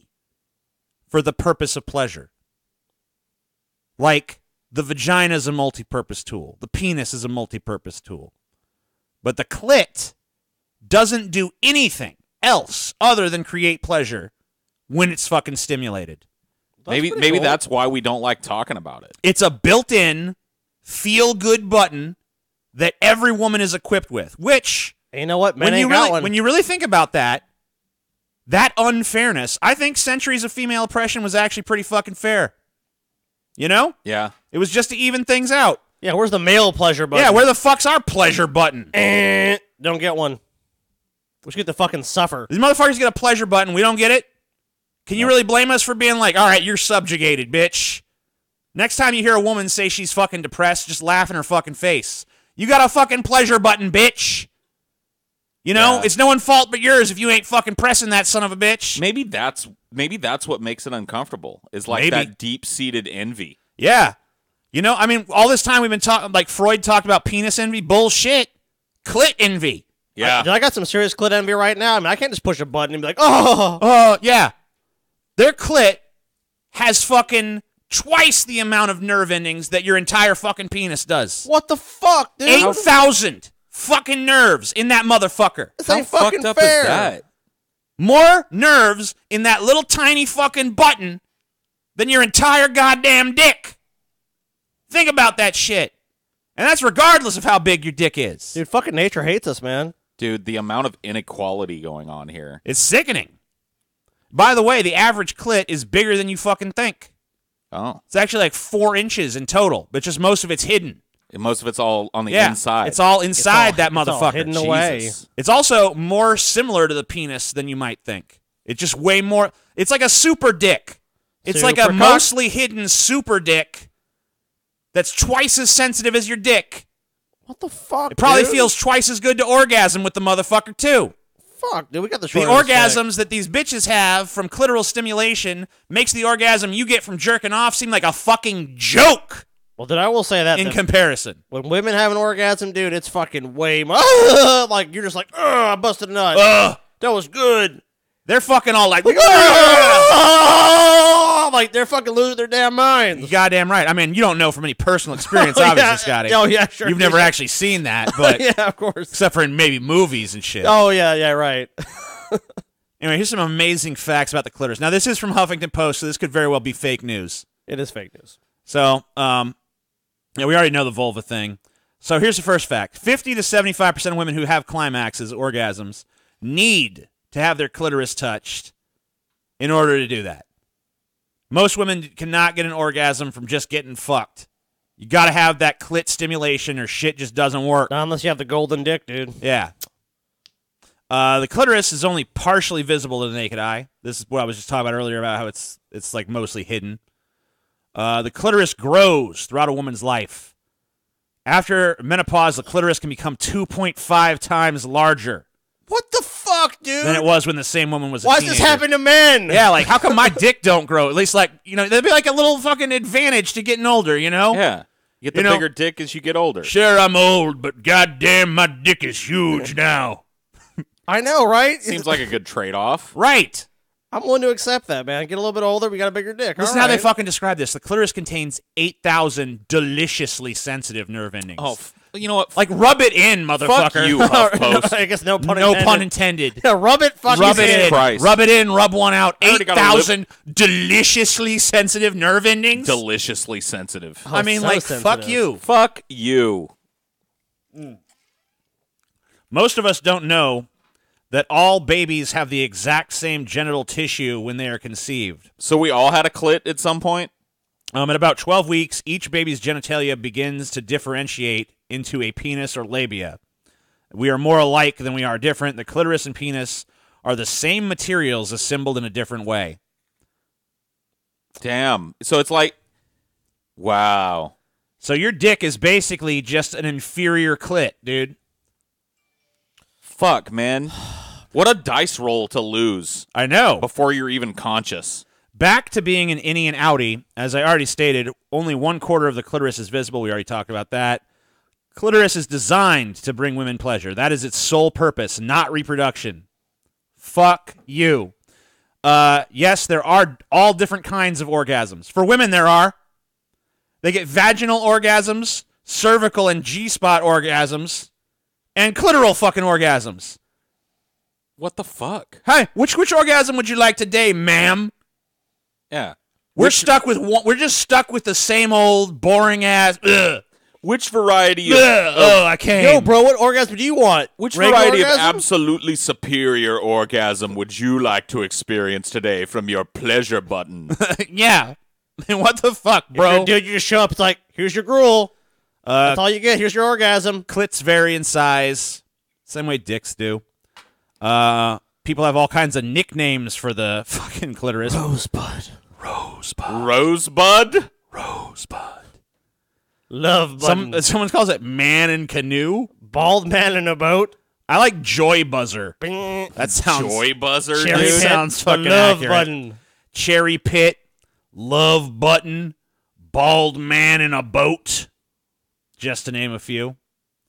for the purpose of pleasure. Like, the vagina is a multi-purpose tool. The penis is a multi-purpose tool. But the clit doesn't do anything else other than create pleasure when it's fucking stimulated. Maybe pretty cool. that's why we don't like talking about it. It's a built-in feel-good button that every woman is equipped with, which, And you know what? Men when ain't you, got really, one. when you really think about that unfairness, I think centuries of female oppression was actually pretty fucking fair. You know? Yeah. It was just to even things out. Yeah, where's the male pleasure button? Yeah, where the fuck's our pleasure button? Don't get one. We should get to fucking suffer. These motherfuckers get a pleasure button. We don't get it? Can you really blame us for being like, all right, you're subjugated, bitch? Next time you hear a woman say she's fucking depressed, just laugh in her fucking face. You got a fucking pleasure button, bitch. You know, Yeah. it's no one's fault but yours if you ain't fucking pressing that son of a bitch. Maybe that's what makes it uncomfortable. Is like Maybe. that deep-seated envy. Yeah. You know, I mean, all this time we've been talking, like Freud talked about penis envy. Bullshit. Clit envy. Yeah. I got some serious clit envy right now. I mean, I can't just push a button and be like, oh. Yeah. Their clit has fucking twice the amount of nerve endings that your entire fucking penis does. What the fuck, dude? 8,000 fucking nerves in that motherfucker. This How ain't fucking fucked up fair. is that? More nerves in that little tiny fucking button than your entire goddamn dick. Think about that shit. And that's regardless of how big your dick is. Dude, fucking nature hates us, man. Dude, the amount of inequality going on here. It's sickening. By the way, the average clit is bigger than you fucking think. Oh. It's actually like 4 inches in total, but just most of it's hidden. And most of it's all on the Yeah, inside. it's all inside that It's all motherfucker. hidden away. Jesus. It's also more similar to the penis than you might think. It's just way more. It's like a super dick. It's like a Super cock? mostly hidden super dick that's twice as sensitive as your dick. What the fuck, It probably dude? feels twice as good to orgasm with the motherfucker, too. Fuck, dude, we got the The short end of the stick. orgasms that these bitches have from clitoral stimulation makes the orgasm you get from jerking off seem like a fucking joke Well, dude, I will say that. in that comparison. when women have an orgasm, dude, it's fucking way more. Like, you're just like, ugh, I busted a nut. That was good. They're fucking all like, Like, they're fucking losing their damn minds. you goddamn right. I mean, you don't know from any personal experience, Oh, obviously, yeah. Scotty. Oh, yeah, sure. You've never actually seen that, but Yeah, of course. except for in maybe movies and shit. Oh, yeah, right. Anyway, here's some amazing facts about the clitoris. Now, this is from Huffington Post, so this could very well be fake news. It is fake news. So, yeah, we already know the vulva thing. So here's the first fact. 50 to 75% of women who have climaxes, orgasms, need to have their clitoris touched in order to do that. Most women cannot get an orgasm from just getting fucked. You got to have that clit stimulation or shit just doesn't work. Not unless you have the golden dick, dude. Yeah. The clitoris is only partially visible to the naked eye. This is what I was just talking about earlier about how it's like mostly hidden. The clitoris grows throughout a woman's life. After menopause, the clitoris can become 2.5 times larger What the fuck, dude? than it was when the same woman was a Why does teenager. this happen to men? Yeah, like, how come my dick don't grow? At least, like, you know, that'd be like a little fucking advantage to getting older, you know? Yeah. You get the You know- bigger dick as you get older. Sure, I'm old, but goddamn, my dick is huge now. I know, right? Seems like a good trade-off. Right. I'm willing to accept that, man. Get a little bit older, we got a bigger dick. Listen All how they right. fucking describe this. The clitoris contains 8,000 deliciously sensitive nerve endings. Oh, you know what? Like, rub it in, motherfucker. Fuck you, HuffPost. I guess no pun No intended. pun intended. Yeah, rub it, fucking Rub it in. Christ. Rub it in, rub one out. I already got a 8,000 deliciously sensitive nerve endings? Deliciously sensitive. I mean, so like, sensitive. fuck you. Fuck you. Most of us don't know that all babies have the exact same genital tissue when they are conceived. So we all had a clit at some point? At about 12 weeks, each baby's genitalia begins to differentiate into a penis or labia. We are more alike than we are different. The clitoris and penis are the same materials assembled in a different way. Damn. So it's like, wow. So your dick is basically just an inferior clit, dude. Fuck, man. What a dice roll to lose I know. before you're even conscious. Back to being an innie and outie, as I already stated, only 1/4 of the clitoris is visible. We already talked about that. Clitoris is designed to bring women pleasure. That is its sole purpose, not reproduction. Fuck you. Yes, there are all different kinds of orgasms. For women, there are. They get vaginal orgasms, cervical and G-spot orgasms, and clitoral fucking orgasms. What the fuck? Hey, which orgasm would you like today, ma'am? Yeah. We're stuck with one. We're just stuck with the same old boring ass. Ugh. Which variety of, Oh, I can't. Yo, bro, what orgasm do you want? which Regular variety of orgasm? absolutely superior orgasm would you like to experience today from your pleasure button? Yeah. What the fuck, bro? Dude, you just show up. It's like, here's your gruel. That's all you get. Here's your orgasm. Clits vary in size, same way dicks do. People have all kinds of nicknames for the fucking clitoris. Rosebud. Rosebud? Love button. Someone calls it man in canoe. Bald man in a boat. I like joy buzzer. Bing. That sounds Joy buzzer, Cherry dude? pit. sounds The fucking love accurate. button. Cherry pit, love button, bald man in a boat, just to name a few.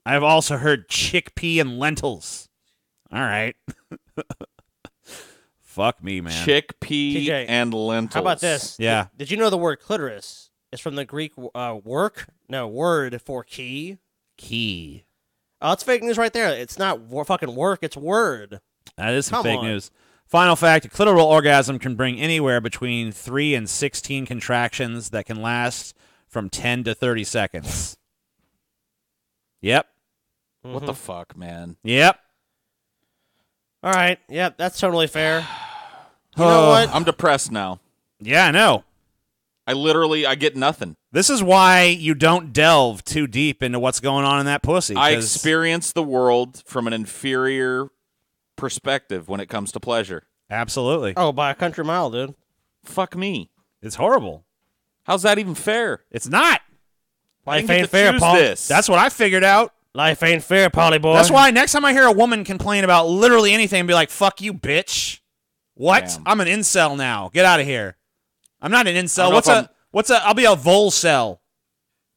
I have also heard chickpea and lentils. All right. Fuck me, man. Chickpea TJ, and lentils. How about this? Yeah. Did you know the word clitoris is from the Greek word for key? Key. Oh, it's fake news right there. It's not fucking work. It's word. That is some Come fake on. news. Final fact, a clitoral orgasm can bring anywhere between 3 and 16 contractions that can last from 10 to 30 seconds. Yep. What the fuck, man? Yep. All right. Yep, that's totally fair. You know what? I'm depressed now. Yeah, I know. I get nothing. This is why you don't delve too deep into what's going on in that pussy. I 'cause- experience the world from an inferior perspective when it comes to pleasure. Absolutely. Oh, by a country mile, dude. Fuck me. It's horrible. How's that even fair? It's not. I Life didn't get ain't to fair, choose Paul. this. That's what I figured out. Life ain't fair, Polly boy. That's why next time I hear a woman complain about literally anything, be like, fuck you, bitch. What? Damn. I'm an incel now. Get out of here. I'm not an I incel. don't know What's if a I'll be a volcel.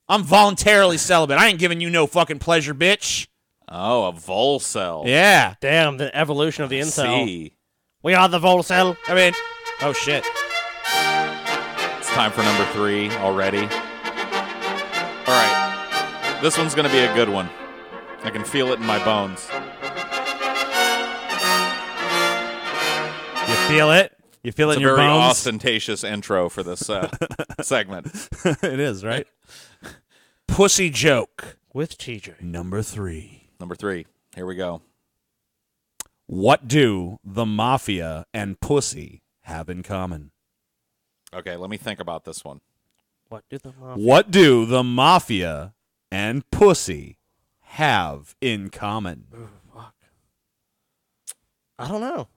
I'm voluntarily celibate. I ain't giving you no fucking pleasure, bitch. Oh, a volcel. Yeah. Damn, the evolution of the incel. See. We are the volcel. I mean, oh shit. It's time for number 3 already. All right. This one's going to be a good one. I can feel it in my bones. You feel it? You feel it It's in a your very bones? ostentatious intro for this segment. It is, right? Pussy joke. With TJ. Number 3. Number 3. Here we go. What do the mafia and pussy have in common? Okay, let me think about this one. What do the mafia? What do the mafia and pussy have in common? I don't know.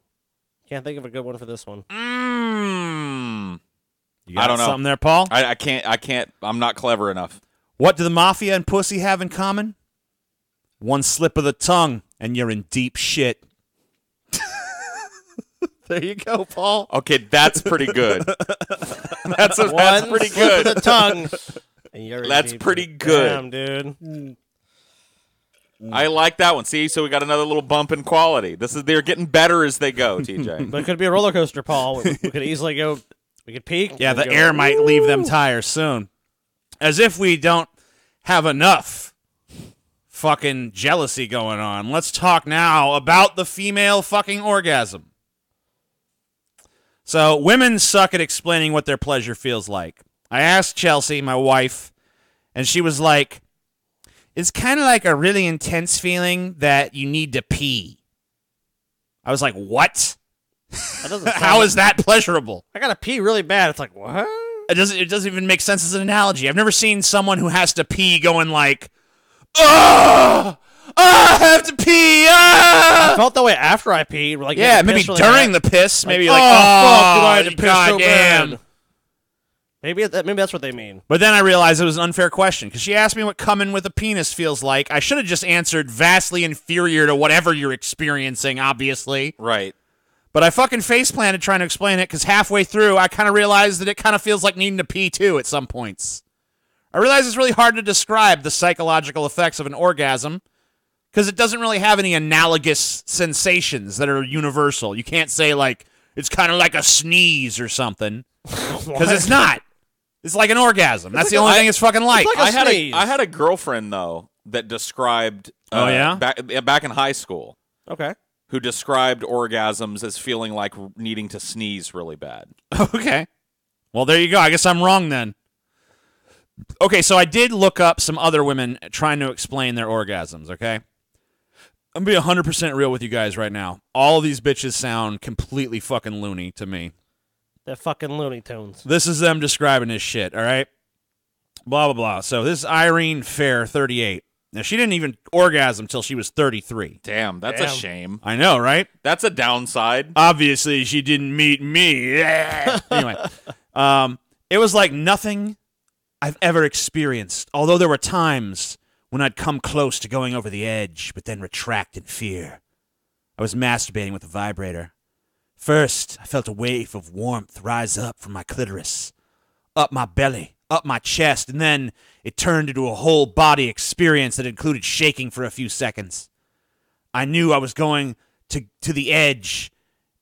Can't think of a good one for this one. You got I don't know. something there, Paul? I can't. I'm not clever enough. What do the mafia and pussy have in common? One slip of the tongue, and you're in deep shit. There you go, Paul. Okay, that's pretty good. that's One pretty slip good. of the tongue. And you're in That's deep pretty shit. good. Damn, dude. I like that one. See, so we got another little bump in quality. They're getting better as they go, TJ. But it could be a roller coaster, Paul. We could easily go. We could peak. Yeah, and the go, air might leave them tires soon. As if we don't have enough fucking jealousy going on. Let's talk now about the female fucking orgasm. So, women suck at explaining what their pleasure feels like. I asked Chelsea, my wife, and she was like, it's kind of like a really intense feeling that you need to pee. I was like, what? That doesn't How sound- is that pleasurable? I gotta pee really bad. It's like what? It doesn't even make sense as an analogy. I've never seen someone who has to pee going like, oh, I have to pee. I Ah! felt that way after I peed. Like Yeah, getting maybe pissed really during bad. the piss, maybe oh, like, fuck, did I have to piss so goddamn. bad? Maybe that's what they mean. But then I realized it was an unfair question because she asked me what coming with a penis feels like. I should have just answered vastly inferior to whatever you're experiencing, obviously. Right. But I fucking face planted trying to explain it because halfway through I kind of realized that it kind of feels like needing to pee too at some points. I realize it's really hard to describe the psychological effects of an orgasm because it doesn't really have any analogous sensations that are universal. You can't say like it's kind of like a sneeze or something because it's not. It's like an orgasm. That's the only thing it's fucking like. like a I sneeze. had a girlfriend though that described. Oh, yeah? back in high school, Okay. who described orgasms as feeling like needing to sneeze really bad. Okay. Well, there you go. I guess I'm wrong then. Okay, so I did look up some other women trying to explain their orgasms, okay? I'm going to be 100% real with you guys right now. All of these bitches sound completely fucking loony to me. They're fucking Looney Tunes. This is them describing this shit, all right? Blah, blah, blah. So this is Irene Fair, 38. Now, she didn't even orgasm till she was 33. Damn, that's Damn. a shame. I know, right? That's a downside. Obviously, she didn't meet me. Anyway, it was like nothing I've ever experienced, although there were times when I'd come close to going over the edge, but then retract in fear. I was masturbating with a vibrator. First, I felt a wave of warmth rise up from my clitoris, up my belly, up my chest, and then it turned into a whole body experience that included shaking for a few seconds. I knew I was going to the edge.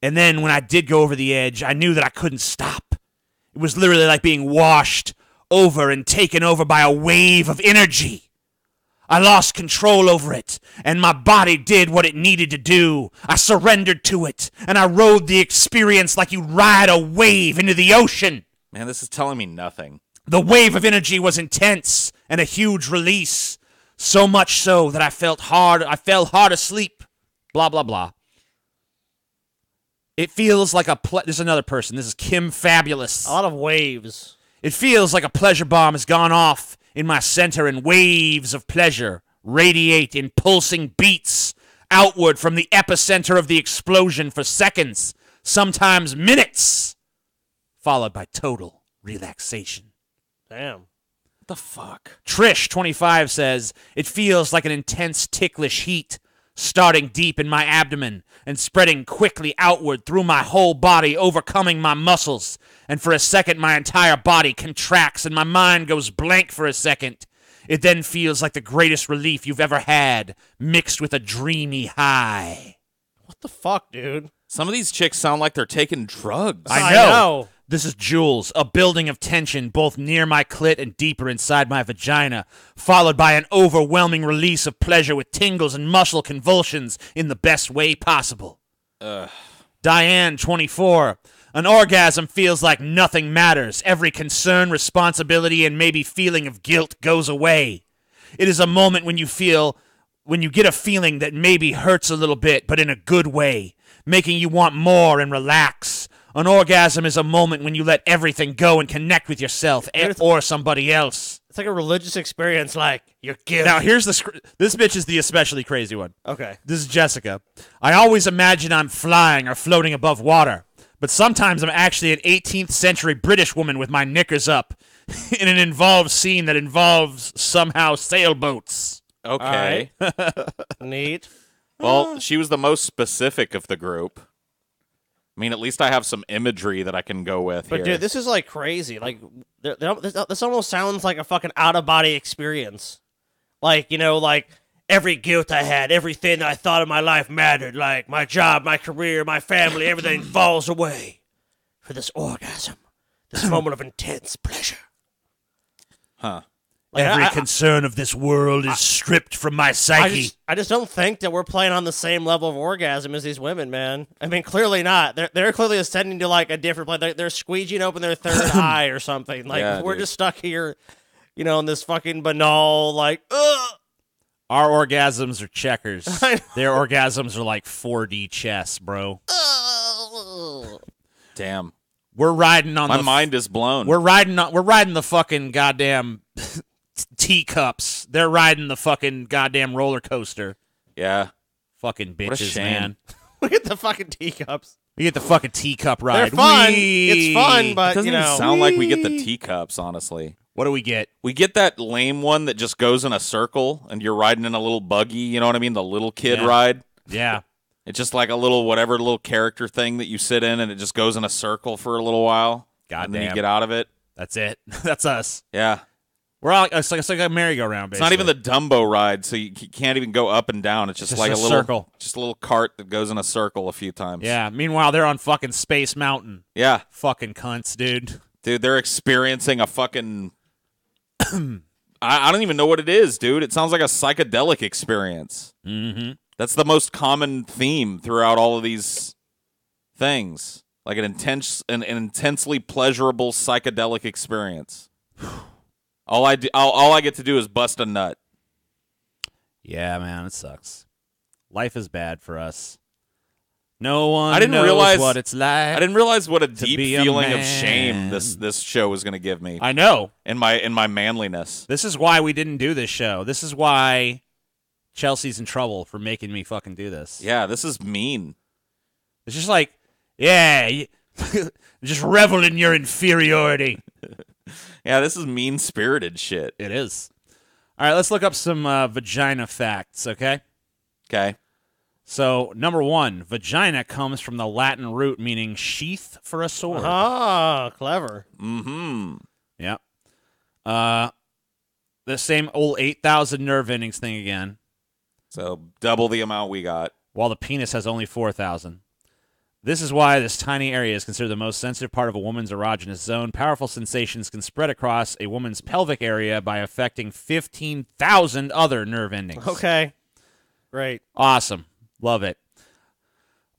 And then when I did go over the edge, I knew that I couldn't stop. It was literally like being washed over and taken over by a wave of energy. I lost control over it, and my body did what it needed to do. I surrendered to it, and I rode the experience like you ride a wave into the ocean. Man, this is telling me nothing. The wave of energy was intense and a huge release, so much so that I fell hard asleep. Blah, blah, blah. It feels like there's another person. This is Kim Fabulous. A lot of waves. It feels like a pleasure bomb has gone off in my center, and waves of pleasure radiate in pulsing beats outward from the epicenter of the explosion for seconds, sometimes minutes, followed by total relaxation. Damn. What the fuck? Trish, 25, says, it feels like an intense ticklish heat starting deep in my abdomen and spreading quickly outward through my whole body, overcoming my muscles. And for a second, my entire body contracts and my mind goes blank for a second. It then feels like the greatest relief you've ever had, mixed with a dreamy high. What the fuck, dude? Some of these chicks sound like they're taking drugs. I know. This is Jules, a building of tension both near my clit and deeper inside my vagina, followed by an overwhelming release of pleasure with tingles and muscle convulsions in the best way possible. Diane, 24. An orgasm feels like nothing matters. Every concern, responsibility, and maybe feeling of guilt goes away. It is a moment when you get a feeling that maybe hurts a little bit, but in a good way, making you want more and relax. An orgasm is a moment when you let everything go and connect with yourself or somebody else. It's like a religious experience, like you're guilty. Now, here's this bitch is the especially crazy one. Okay. This is Jessica. I always imagine I'm flying or floating above water, but sometimes I'm actually an 18th century British woman with my knickers up in an involved scene that involves somehow sailboats. Okay. Neat. Well, she was the most specific of the group. I mean, at least I have some imagery that I can go with But here. dude, this is like crazy. Like, this almost sounds like a fucking out-of-body experience. Like, you know, like every guilt I had, everything that I thought in my life mattered, like my job, my career, my family, everything falls away for this orgasm, this moment of intense pleasure. Huh. Like, Every concern of this world is stripped from my psyche. I just don't think that we're playing on the same level of orgasm as these women, man. I mean, clearly not. They're clearly ascending to like a different place. They're squeegeeing open their third eye or something. Like Yeah, we're dude. just stuck here, you know, in this fucking banal like. Ugh! Our orgasms are checkers. I know. Their orgasms are like 4D chess, bro. Damn. We're riding on My mind is blown. We're riding the fucking goddamn teacups. They're riding the fucking goddamn roller coaster. Yeah. Fucking What a bitches, shame. man. Look at the fucking teacups. We get the fucking teacup ride. They're fun. Whee! It's fun, It but doesn't you even know. sound like we get the teacups, honestly. What do we get? We get that lame one that just goes in a circle and you're riding in a little buggy, you know what I mean? The little kid Yeah. ride. Yeah. It's just like a little little character thing that you sit in and it just goes in a circle for a little while. And then you Goddamn. get out of it. That's it. That's us. Yeah. We're all it's like a merry-go-round, It's basically. not even the Dumbo ride, so you can't even go up and down. It's just like a a little circle. just a little cart that goes in a circle a few times. Yeah. Meanwhile, they're on fucking Space Mountain. Yeah. Fucking cunts, dude. Dude, they're experiencing a fucking I don't even know what it is, dude. It sounds like a psychedelic experience. Mm-hmm. That's the most common theme throughout all of these things. Like an intensely pleasurable psychedelic experience. All I get to do is bust a nut. Yeah, man, it sucks. Life is bad for us. No one I didn't knows realize what it's like. I didn't realize what a be deep a feeling of man. shame this show was going to give me I know. in my manliness. This is why we didn't do this show. This is why Chelsea's in trouble for making me fucking do this. Yeah, this is mean. It's just like, yeah, just revel in your inferiority. Yeah, this is mean-spirited shit. It is. All right, let's look up some vagina facts, okay? Okay. So, number one, vagina comes from the Latin root meaning sheath for a sword. Ah, clever. Mm-hmm. Yep. The same old 8,000 nerve endings thing again. So double the amount we got. while the penis has only 4,000. This is why this tiny area is considered the most sensitive part of a woman's erogenous zone. Powerful sensations can spread across a woman's pelvic area by affecting 15,000 other nerve endings. Okay. Great. Awesome. Love it.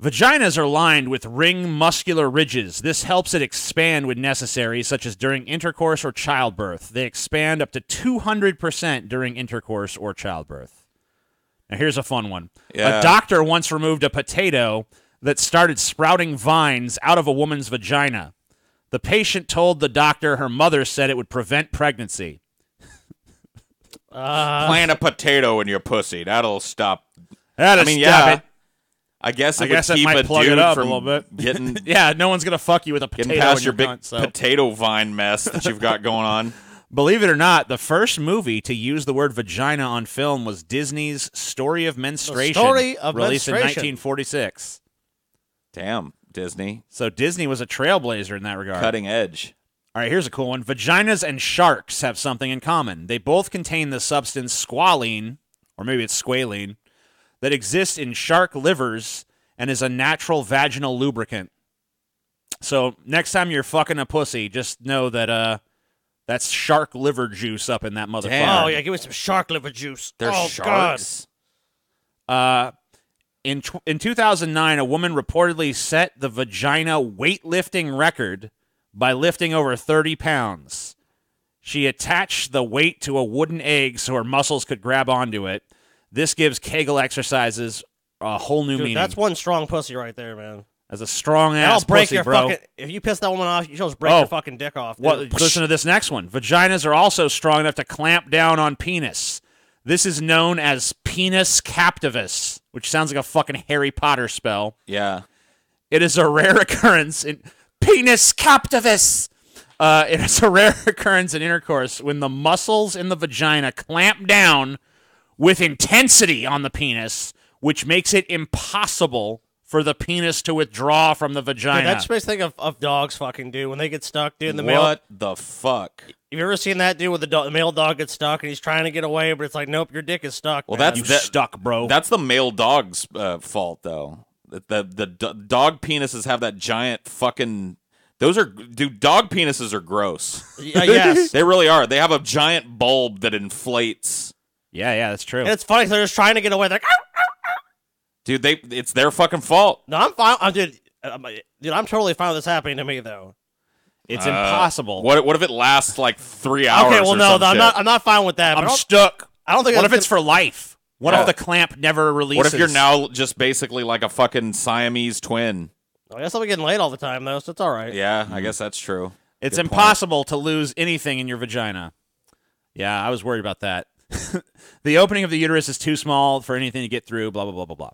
Vaginas are lined with ring muscular ridges. This helps it expand when necessary, such as during intercourse or childbirth. They expand up to 200% during intercourse or childbirth. Now, here's a fun one. Yeah. A doctor once removed a potato that started sprouting vines out of a woman's vagina. The patient told the doctor her mother said it would prevent pregnancy. Plant a potato in your pussy. That'll stop. That'll I mean, stop yeah. it. I guess it I guess would that keep might a plug dude it up a from little bit. getting Yeah, no one's going to fuck you with a potato getting past in your big cunt, so. potato vine mess that you've got going on. Believe it or not, the first movie to use the word vagina on film was Disney's Story of Menstruation, Story of released in Menstruation. 1946. Damn, Disney. So Disney was a trailblazer in that regard. Cutting edge. All right, here's a cool one. Vaginas and sharks have something in common. They both contain the substance squalene, or maybe it's squalene, that exists in shark livers and is a natural vaginal lubricant. So next time you're fucking a pussy, just know that that's shark liver juice up in that motherfucker. Damn. Oh, yeah, give me some shark liver juice. They're oh, sharks. In 2009, a woman reportedly set the vagina weightlifting record by lifting over 30 pounds. She attached the weight to a wooden egg so her muscles could grab onto it. This gives Kegel exercises a whole new Dude, meaning. that's one strong pussy right there, man. As a strong That'll ass break pussy, your bro. fucking. If you piss that woman off, you just break Oh. your fucking dick off. Dude. What? Listen to this next one. Vaginas are also strong enough to clamp down on penis. This is known as penis captivus, which sounds like a fucking Harry Potter spell. Yeah. It is a rare occurrence in penis captivus. It is a rare occurrence in intercourse when the muscles in the vagina clamp down with intensity on the penis, which makes it impossible for the penis to withdraw from the vagina. Dude, that just makes me think of dogs fucking do when they get stuck, dude. In the male. What the fuck? Have you ever seen that dude with the male dog gets stuck and he's trying to get away, but it's like, nope, your dick is stuck. Well, man. that's You that- stuck, bro. That's the male dog's fault, though. The dog penises have that giant fucking. Dude, dog penises are gross. Yes. They really are. They have a giant bulb that inflates. yeah, that's true. And it's funny 'cause they're just trying to get away. They're like, "Ow." Dude, it's their fucking fault. No, I'm fine. Dude, I'm totally fine with this happening to me though. It's impossible. What if it lasts like 3 hours? Okay, well, or no, some I'm shit? not. I'm not fine with that. But I'm stuck. I don't think. What that's if it's for life? What Yeah. if the clamp never releases? What if you're now just basically like a fucking Siamese twin? I guess I'll be getting laid all the time though, so it's all right. Yeah, I guess that's true. It's Good point. impossible to lose anything in your vagina. Yeah, I was worried about that. The opening of the uterus is too small for anything to get through, blah, blah, blah, blah,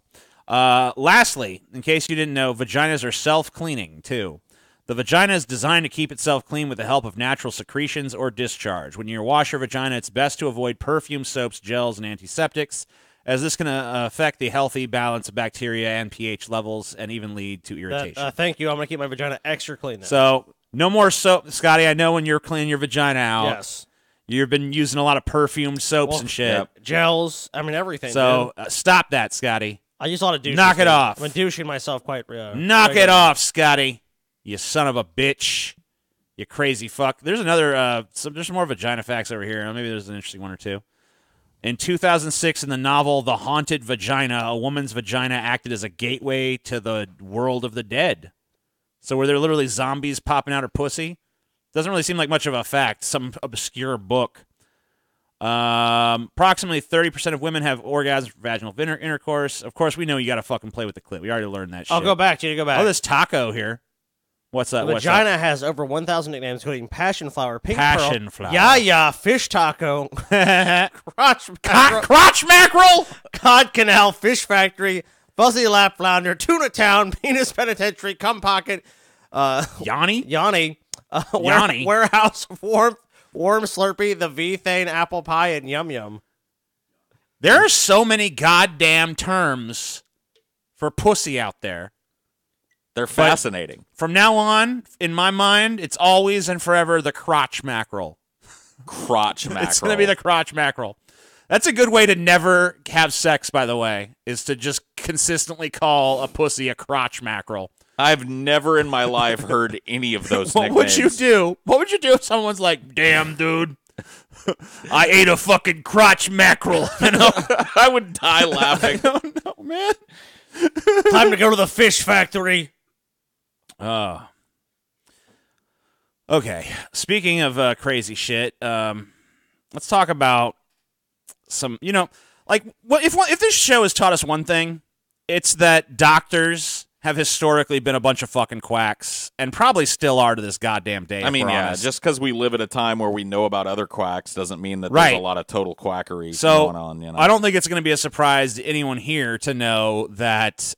blah. Lastly, in case you didn't know, vaginas are self-cleaning, too. The vagina is designed to keep itself clean with the help of natural secretions or discharge. When you wash your vagina, it's best to avoid perfume, soaps, gels, and antiseptics, as this can affect the healthy balance of bacteria and pH levels and even lead to irritation. Thank you. I'm gonna keep my vagina extra clean now. So, no more soap, Scotty. I know when you're cleaning your vagina out, yes, you've been using a lot of perfumed soaps Well, and shit. yep. gels. I mean everything. So, dude. stop that, Scotty. I use a lot of douches. knock it dude. off. I'm douching myself quite. Knock it regularly. off, Scotty. You son of a bitch. You crazy fuck. There's another, there's some more vagina facts over here. Maybe there's an interesting one or two. In 2006, in the novel The Haunted Vagina, a woman's vagina acted as a gateway to the world of the dead. So were there literally zombies popping out her pussy? Doesn't really seem like much of a fact. Some obscure book. Approximately 30% of women have orgasms for vaginal intercourse. Of course, we know you got to fucking play with the clit. We already learned that shit. I'll go back. Gina, go back. Oh, this taco here. What's that? The What's vagina has over 1,000 nicknames, including passion flower, pink Passion pearl, flower. yaya, fish taco, that? crotch mackerel, Crotch mackerel? cod canal, fish factory, fuzzy lap flounder, tuna town, penis penitentiary, cum pocket, Yanni? Yanni, Yanni. warehouse of warmth, warm slurpee, the V-Thane, apple pie, and yum yum. There are so many goddamn terms for pussy out there. They're fascinating. From now on, in my mind, it's always and forever the crotch mackerel. Crotch mackerel. It's going to be the crotch mackerel. That's a good way to never have sex, by the way, is to just consistently call a pussy a crotch mackerel. I've never in my life heard any of those What nicknames. would you do? What would you do if someone's like, damn, dude, I ate a fucking crotch mackerel? You know? I would die laughing. I don't know, man. Time to go to the fish factory. Oh. Okay. Speaking of crazy shit, let's talk about some, like, if this show has taught us one thing, it's that doctors have historically been a bunch of fucking quacks and probably still are to this goddamn day. I mean, just because we live at a time where we know about other quacks doesn't mean that Right. there's a lot of total quackery So going on. I don't think it's going to be a surprise to anyone here to know that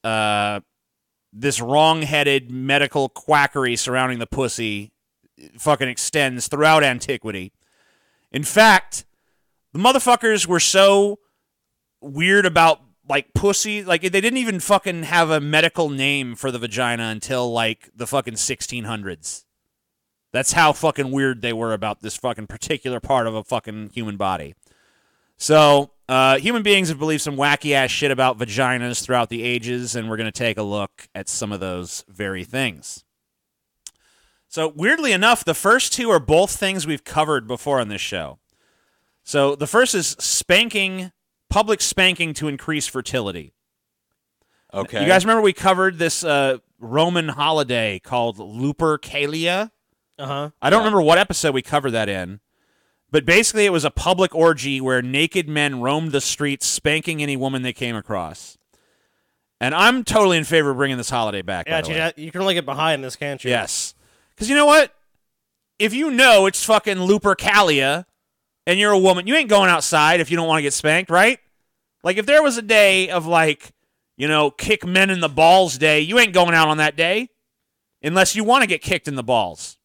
this wrong-headed medical quackery surrounding the pussy fucking extends throughout antiquity. In fact, the motherfuckers were so weird about like pussy, like they didn't even fucking have a medical name for the vagina until like the fucking 1600s. That's how fucking weird they were about this fucking particular part of a fucking human body. So, human beings have believed some wacky ass shit about vaginas throughout the ages, and we're going to take a look at some of those very things. So, weirdly enough, the first two are both things we've covered before on this show. So, the first is spanking, public spanking to increase fertility. Okay. You guys remember we covered this Roman holiday called Lupercalia? Uh-huh. I don't remember what episode we covered that in, but basically it was a public orgy where naked men roamed the streets spanking any woman they came across. And I'm totally in favor of bringing this holiday back. Yeah, by the way. you can only get behind this, can't you? Yes. Because you know what? If you know it's fucking Lupercalia and you're a woman, you ain't going outside if you don't want to get spanked, right? Like if there was a day of like, kick men in the balls day, you ain't going out on that day unless you want to get kicked in the balls.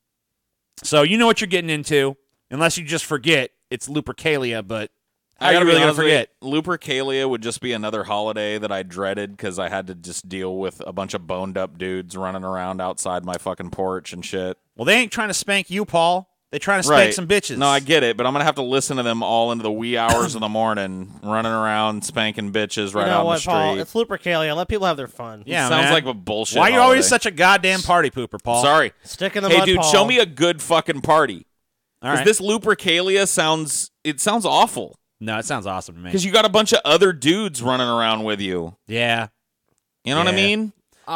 So you know what you're getting into, unless you just forget it's Lupercalia, but I how you gotta be really going to honest with forget? you, Lupercalia would just be another holiday that I dreaded because I had to just deal with a bunch of boned up dudes running around outside my fucking porch and shit. Well, they ain't trying to spank you, Paul. They're trying to spank some bitches. No, I get it, but I'm gonna have to listen to them all into the wee hours of the morning, running around spanking bitches right You know out on what, the street. Paul? It's Lupercalia. Let people have their fun. Yeah, Sounds man. like a bullshit. Why are you always holiday. such a goddamn party pooper, Paul? Sorry. Stick in the Hey, mud, dude, Paul. show me a good fucking party. All Because right. this Lupercalia sounds awful. No, it sounds awesome to me. Because you got a bunch of other dudes running around with you. Yeah. You know what I Yeah. mean?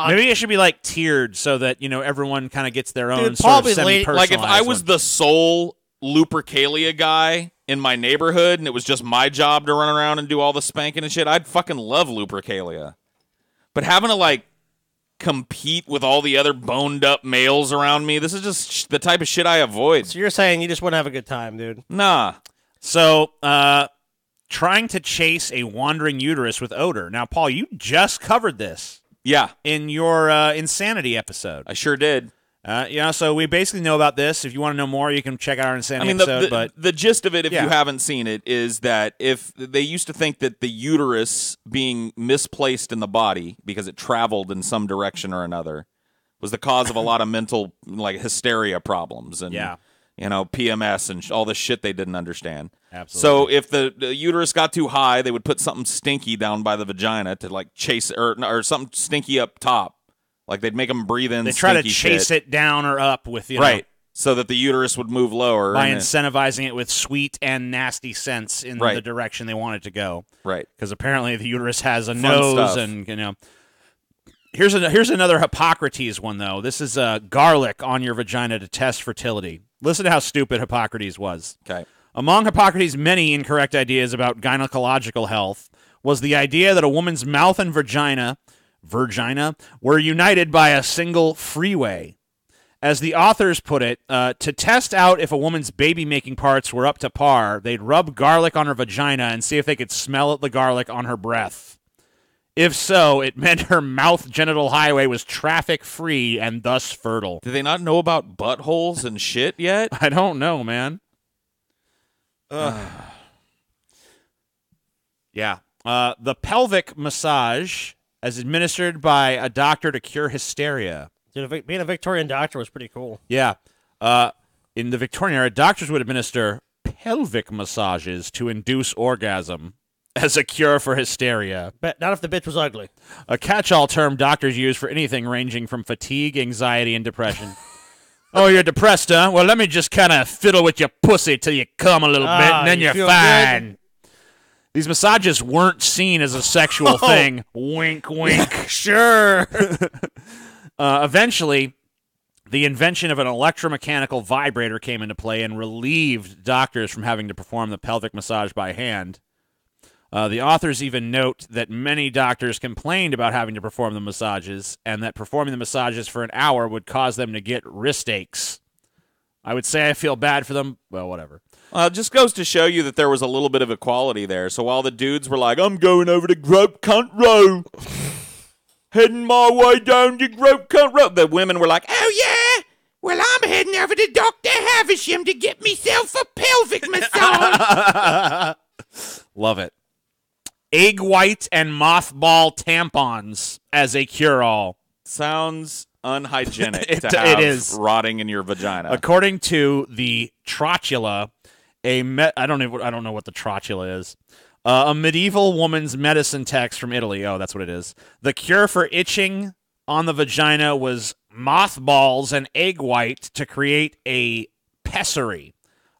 Maybe it should be like tiered so that, everyone kind of gets their own Dude, sort probably of semi-personalized Like if I was one. the sole Lupercalia guy in my neighborhood and it was just my job to run around and do all the spanking and shit, I'd fucking love Lupercalia. But having to compete with all the other boned up males around me, this is just the type of shit I avoid. So you're saying you just wouldn't have a good time, dude. Nah. So, trying to chase a wandering uterus with odor. Now, Paul, you just covered this Yeah, in your insanity episode. I sure did. So we basically know about this. If you want to know more, you can check out our insanity I mean, episode. But the gist of it, if Yeah. you haven't seen it, is that if they used to think that the uterus being misplaced in the body because it traveled in some direction or another was the cause of a lot of mental hysteria problems and Yeah. PMS and all the shit they didn't understand. Absolutely. So if the uterus got too high, they would put something stinky down by the vagina to chase or something stinky up top. Like they'd make them breathe in. they try to stinky chase shit. it down or up with, right, so that the uterus would move lower. by and incentivizing it with sweet and nasty scents in Right. the direction they want it to go. right. Because apparently the uterus has a Fun nose, stuff. and Here's another Hippocrates one though. This is garlic on your vagina to test fertility. Listen to how stupid Hippocrates was. Okay. Among Hippocrates' many incorrect ideas about gynecological health was the idea that a woman's mouth and vagina were united by a single freeway. As the authors put it, to test out if a woman's baby-making parts were up to par, they'd rub garlic on her vagina and see if they could smell the garlic on her breath. If so, it meant her mouth genital highway was traffic-free and thus fertile. Do they not know about buttholes and shit yet? I don't know, man. Yeah. The pelvic massage, as administered by a doctor to cure hysteria. Dude, being a Victorian doctor was pretty cool. Yeah. In the Victorian era, doctors would administer pelvic massages to induce orgasm as a cure for hysteria. Bet not if the bitch was ugly. A catch-all term doctors use for anything ranging from fatigue, anxiety, and depression. Oh, you're depressed, huh? Well, let me just kind of fiddle with your pussy till you come a little bit, and then you you're feel fine. These massages weren't seen as a sexual thing. Wink, wink. Sure. Eventually, the invention of an electromechanical vibrator came into play and relieved doctors from having to perform the pelvic massage by hand. The authors even note that many doctors complained about having to perform the massages and that performing the massages for an hour would cause them to get wrist aches. I would say I feel bad for them. Well, whatever. It just goes to show you that there was a little bit of equality there. So while the dudes were like, I'm going over to Grope Cunt Row, heading my way down to Grope Cunt Row, the women were like, Oh, yeah? Well, I'm heading over to Dr. Havisham to get myself a pelvic massage. Love it. Egg white and mothball tampons as a cure-all. sounds unhygienic It to have is. rotting in your vagina. According to the Trotula, I don't know what the Trotula is. A medieval woman's medicine text from Italy. Oh, that's what it is. The cure for itching on the vagina was mothballs and egg white to create a pessary.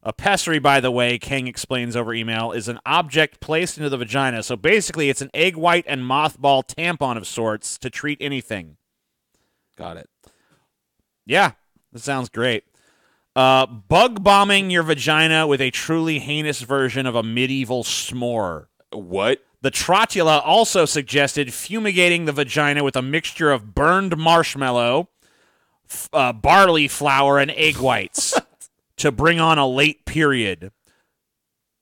A pessary, by the way, King explains over email, is an object placed into the vagina. So basically, it's an egg white and mothball tampon of sorts to treat anything. Got it. Yeah, that sounds great. Bug bombing your vagina with a truly heinous version of a medieval s'more. What? The Trotula also suggested fumigating the vagina with a mixture of burned marshmallow, barley flour, and egg whites to bring on a late period.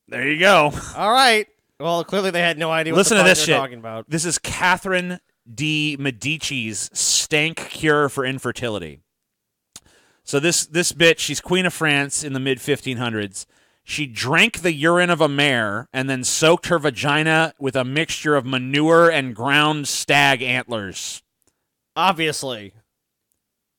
There you go. All right. Well, clearly they had no idea what Listen the to fuck this they're shit. talking about. This is Catherine de Medici's stank cure for infertility. So this bitch, she's Queen of France in the mid-1500s. She drank the urine of a mare and then soaked her vagina with a mixture of manure and ground stag antlers. Obviously.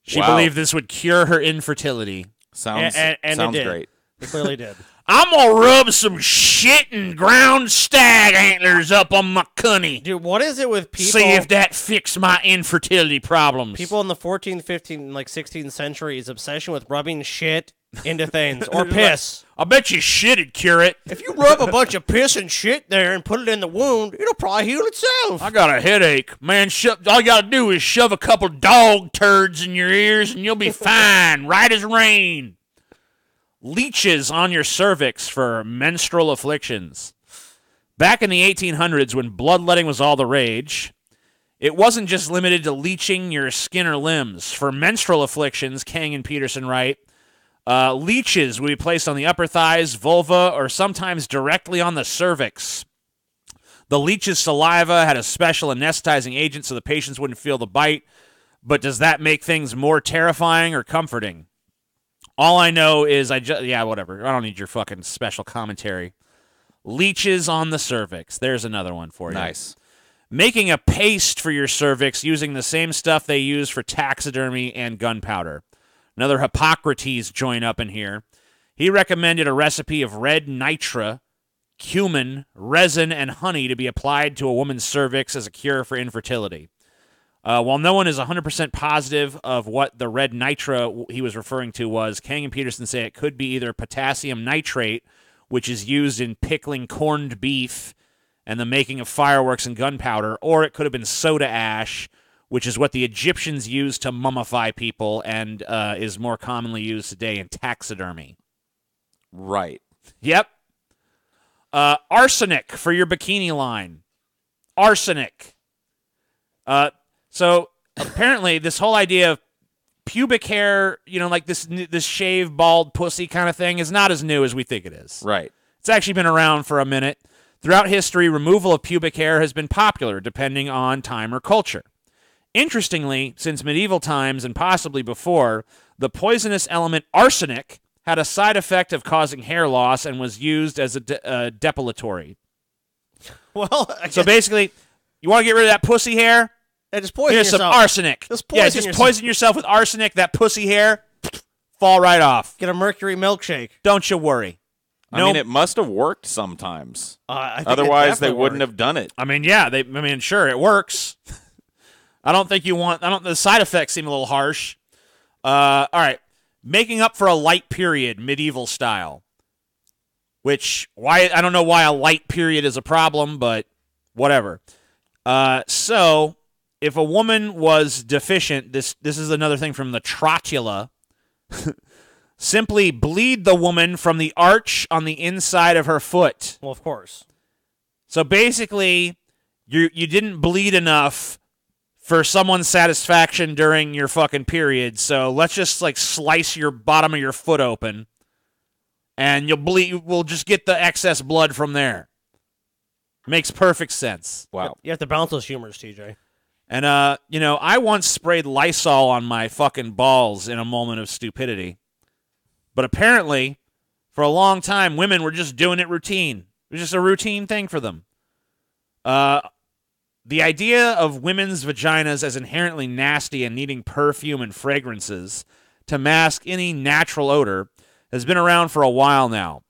She Wow. believed this would cure her infertility. Sounds And it sounds did. great. They clearly did. I'm gonna rub some shit and ground stag antlers up on my cunny. Dude, what is it with people? See if that fixes my infertility problems. People in the 14th, 15th, like 16th century's obsession with rubbing shit into things or piss. I bet you shit'd cure it. If you rub a bunch of piss and shit there and put it in the wound, it'll probably heal itself. I got a headache. Man, all you gotta do is shove a couple dog turds in your ears and you'll be fine, right as rain. Leeches on your cervix for menstrual afflictions. Back in the 1800s, when bloodletting was all the rage, it wasn't just limited to leeching your skin or limbs. For menstrual afflictions, Kang and Peterson write, leeches would be placed on the upper thighs, vulva, or sometimes directly on the cervix. The leech's saliva had a special anesthetizing agent so the patients wouldn't feel the bite, but does that make things more terrifying or comforting? All I know is whatever. I don't need your fucking special commentary. Leeches on the cervix. There's another one for you. Nice. Making a paste for your cervix using the same stuff they use for taxidermy and gunpowder. Another Hippocrates joint up in here. He recommended a recipe of red nitra, cumin, resin, and honey to be applied to a woman's cervix as a cure for infertility. While no one is 100% positive of what the red nitra he was referring to was, Kang and Peterson say it could be either potassium nitrate, which is used in pickling corned beef and the making of fireworks and gunpowder, or it could have been soda ash, which is what the Egyptians used to mummify people and is more commonly used today in taxidermy. Right. Yep. Arsenic for your bikini line. Arsenic. So apparently this whole idea of pubic hair, like this shaved, bald pussy kind of thing is not as new as we think it is. Right. It's actually been around for a minute. Throughout history, removal of pubic hair has been popular depending on time or culture. Interestingly, since medieval times and possibly before, the poisonous element arsenic had a side effect of causing hair loss and was used as a depilatory. Well, So basically, you want to get rid of that pussy hair? just poison Here's yourself. some arsenic. Just poison yourself. poison yourself with arsenic. That pussy hair, fall right off. Get a mercury milkshake. Don't you worry. I mean, it must have worked sometimes. I think it Otherwise, they definitely wouldn't worked. have done it. I mean, yeah, sure, it works. I don't think you want. The side effects seem a little harsh. All right, making up for a light period, medieval style. Which I don't know why a light period is a problem, but whatever. So if a woman was deficient, this is another thing from the Trotula. Simply bleed the woman from the arch on the inside of her foot. Well, of course. So basically, you didn't bleed enough for someone's satisfaction during your fucking period. So let's just like slice your bottom of your foot open, and you'll bleed. We'll just get the excess blood from there. Makes perfect sense. Wow. You have to balance those humors, TJ. And I once sprayed Lysol on my fucking balls in a moment of stupidity. But apparently, for a long time, women were just doing it routine. It was just a routine thing for them. The idea of women's vaginas as inherently nasty and needing perfume and fragrances to mask any natural odor has been around for a while now.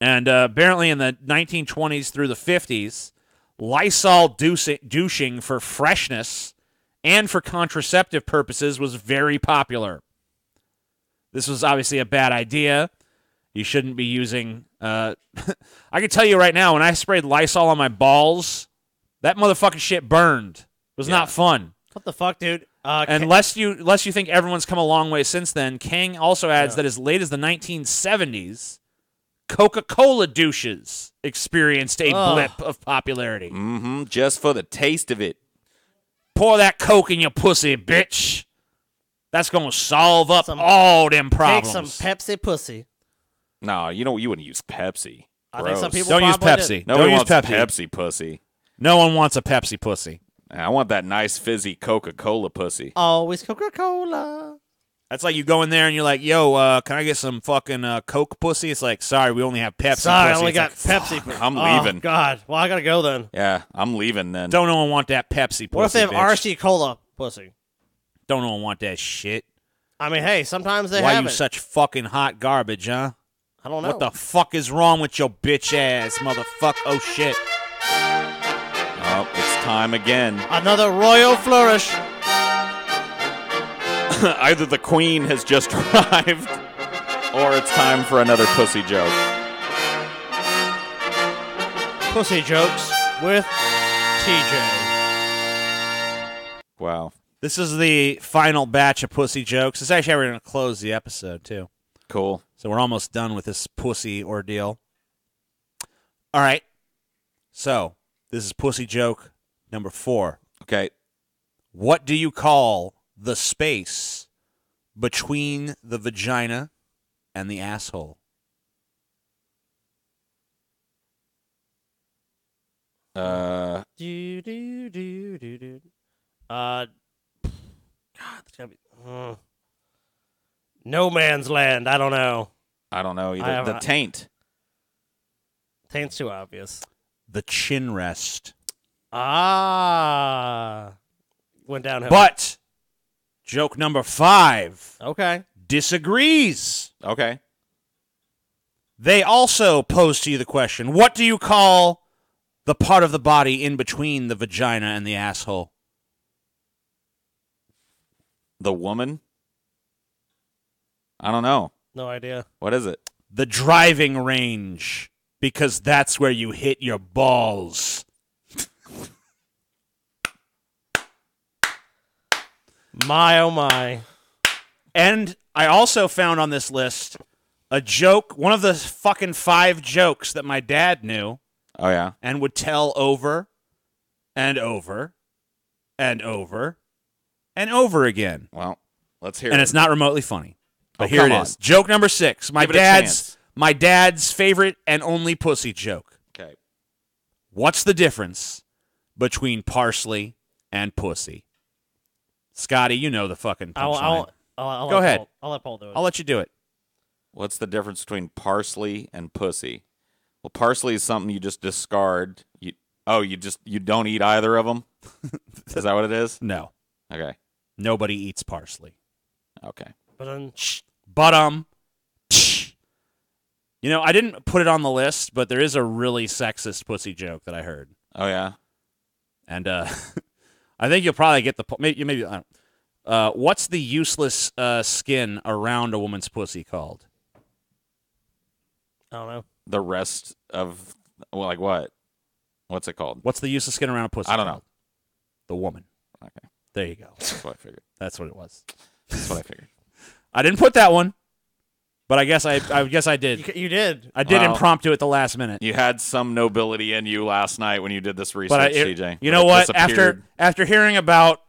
And apparently in the 1920s through the 50s, Lysol douching for freshness and for contraceptive purposes was very popular. This was obviously a bad idea. You shouldn't be using... I can tell you right now, when I sprayed Lysol on my balls, that motherfucking shit burned. It was not fun. What the fuck, dude? Unless you think everyone's come a long way since then, Kang also adds that as late as the 1970s, Coca-Cola douches experienced a blip of popularity. Mm-hmm. Just for the taste of it. Pour that Coke in your pussy, bitch. That's going to solve up all them Take problems. some Pepsi pussy. No, you wouldn't use Pepsi. I think some Gross. people Don't use probably Pepsi. did. Nobody Don't use wants Pepsi. Pepsi pussy. No one wants a Pepsi pussy. I want that nice fizzy Coca-Cola pussy. Always Coca-Cola. That's like you go in there and you're like, yo, can I get some fucking Coke pussy? It's like, sorry, we only have Pepsi Sorry, I pussy. only It's got like, Pepsi. I'm Oh, leaving. God. Well, I got to go then. Yeah, I'm leaving then. Don't no one want that Pepsi pussy, What if they have bitch. RC Cola pussy? Don't no one want that shit. I mean, hey, sometimes they Why have you it. such fucking hot garbage, huh? I don't know. What the fuck is wrong with your bitch ass, motherfucker? Oh, shit. Oh, it's time again. Another royal flourish. Either the queen has just arrived, or it's time for another pussy joke. Pussy jokes with TJ. Wow. This is the final batch of pussy jokes. It's actually how we're going to close the episode, too. Cool. So we're almost done with this pussy ordeal. All right. So this is pussy joke number 4. Okay. What do you call the space between the vagina and the asshole? Do, do, do, do, do. God, it's gotta be. No man's land. I don't know. I don't know I either. have The a- taint. Taint's too obvious. The chin rest. Ah. Went downhill. But joke number 5 Okay. disagrees. Okay. They also pose to you the question, what do you call the part of the body in between the vagina and the asshole? The woman? I don't know. No idea. What is it? The driving range, because that's where you hit your balls. My, oh my. And I also found on this list a joke, one of the fucking 5 jokes that my dad knew Oh, yeah. and would tell over and over and over and over again. Well, let's hear And it. it's not remotely funny. But Oh, here it come is. on. Joke number 6. Give it a chance. My dad's favorite and only pussy joke. Okay. What's the difference between parsley and pussy? Scotty, you know the fucking punchline. I'll Go let ahead. Paul, I'll let Paul do it. I'll let you do it. What's the difference between parsley and pussy? Well, parsley is something you just discard. You don't eat either of them? Is that what it is? No. Okay. Nobody eats parsley. Okay. But then, But You know, I didn't put it on the list, but there is a really sexist pussy joke that I heard. Oh yeah. And I think you'll probably get the maybe. What's the useless skin around a woman's pussy called? I don't know. The rest of like what? What's it called? What's the useless skin around a pussy? I don't called? know. The woman. Okay, There you go. that's what I figured. That's what it was. That's what I figured. I didn't put that one, but I guess I did. You did. I did Well, impromptu at the last minute. You had some nobility in you last night when you did this research, But CJ. you but know it what? disappeared. After hearing about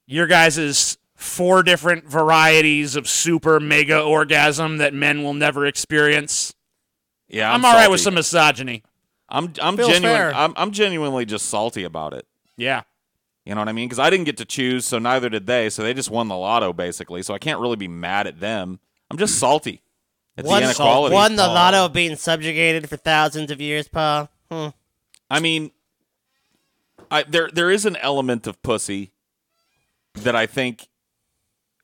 your guys' 4 different varieties of super mega orgasm that men will never experience, yeah, I'm all right with salty. some misogyny. I'm Feels genuine. fair. I'm genuinely just salty about it. Yeah. You know what I mean? Because I didn't get to choose, so neither did they. So they just won the lotto, basically. So I can't really be mad at them. I'm just salty. It's the inequality. Won the lotto of being subjugated for thousands of years, Paul. I mean, there is an element of pussy that I think,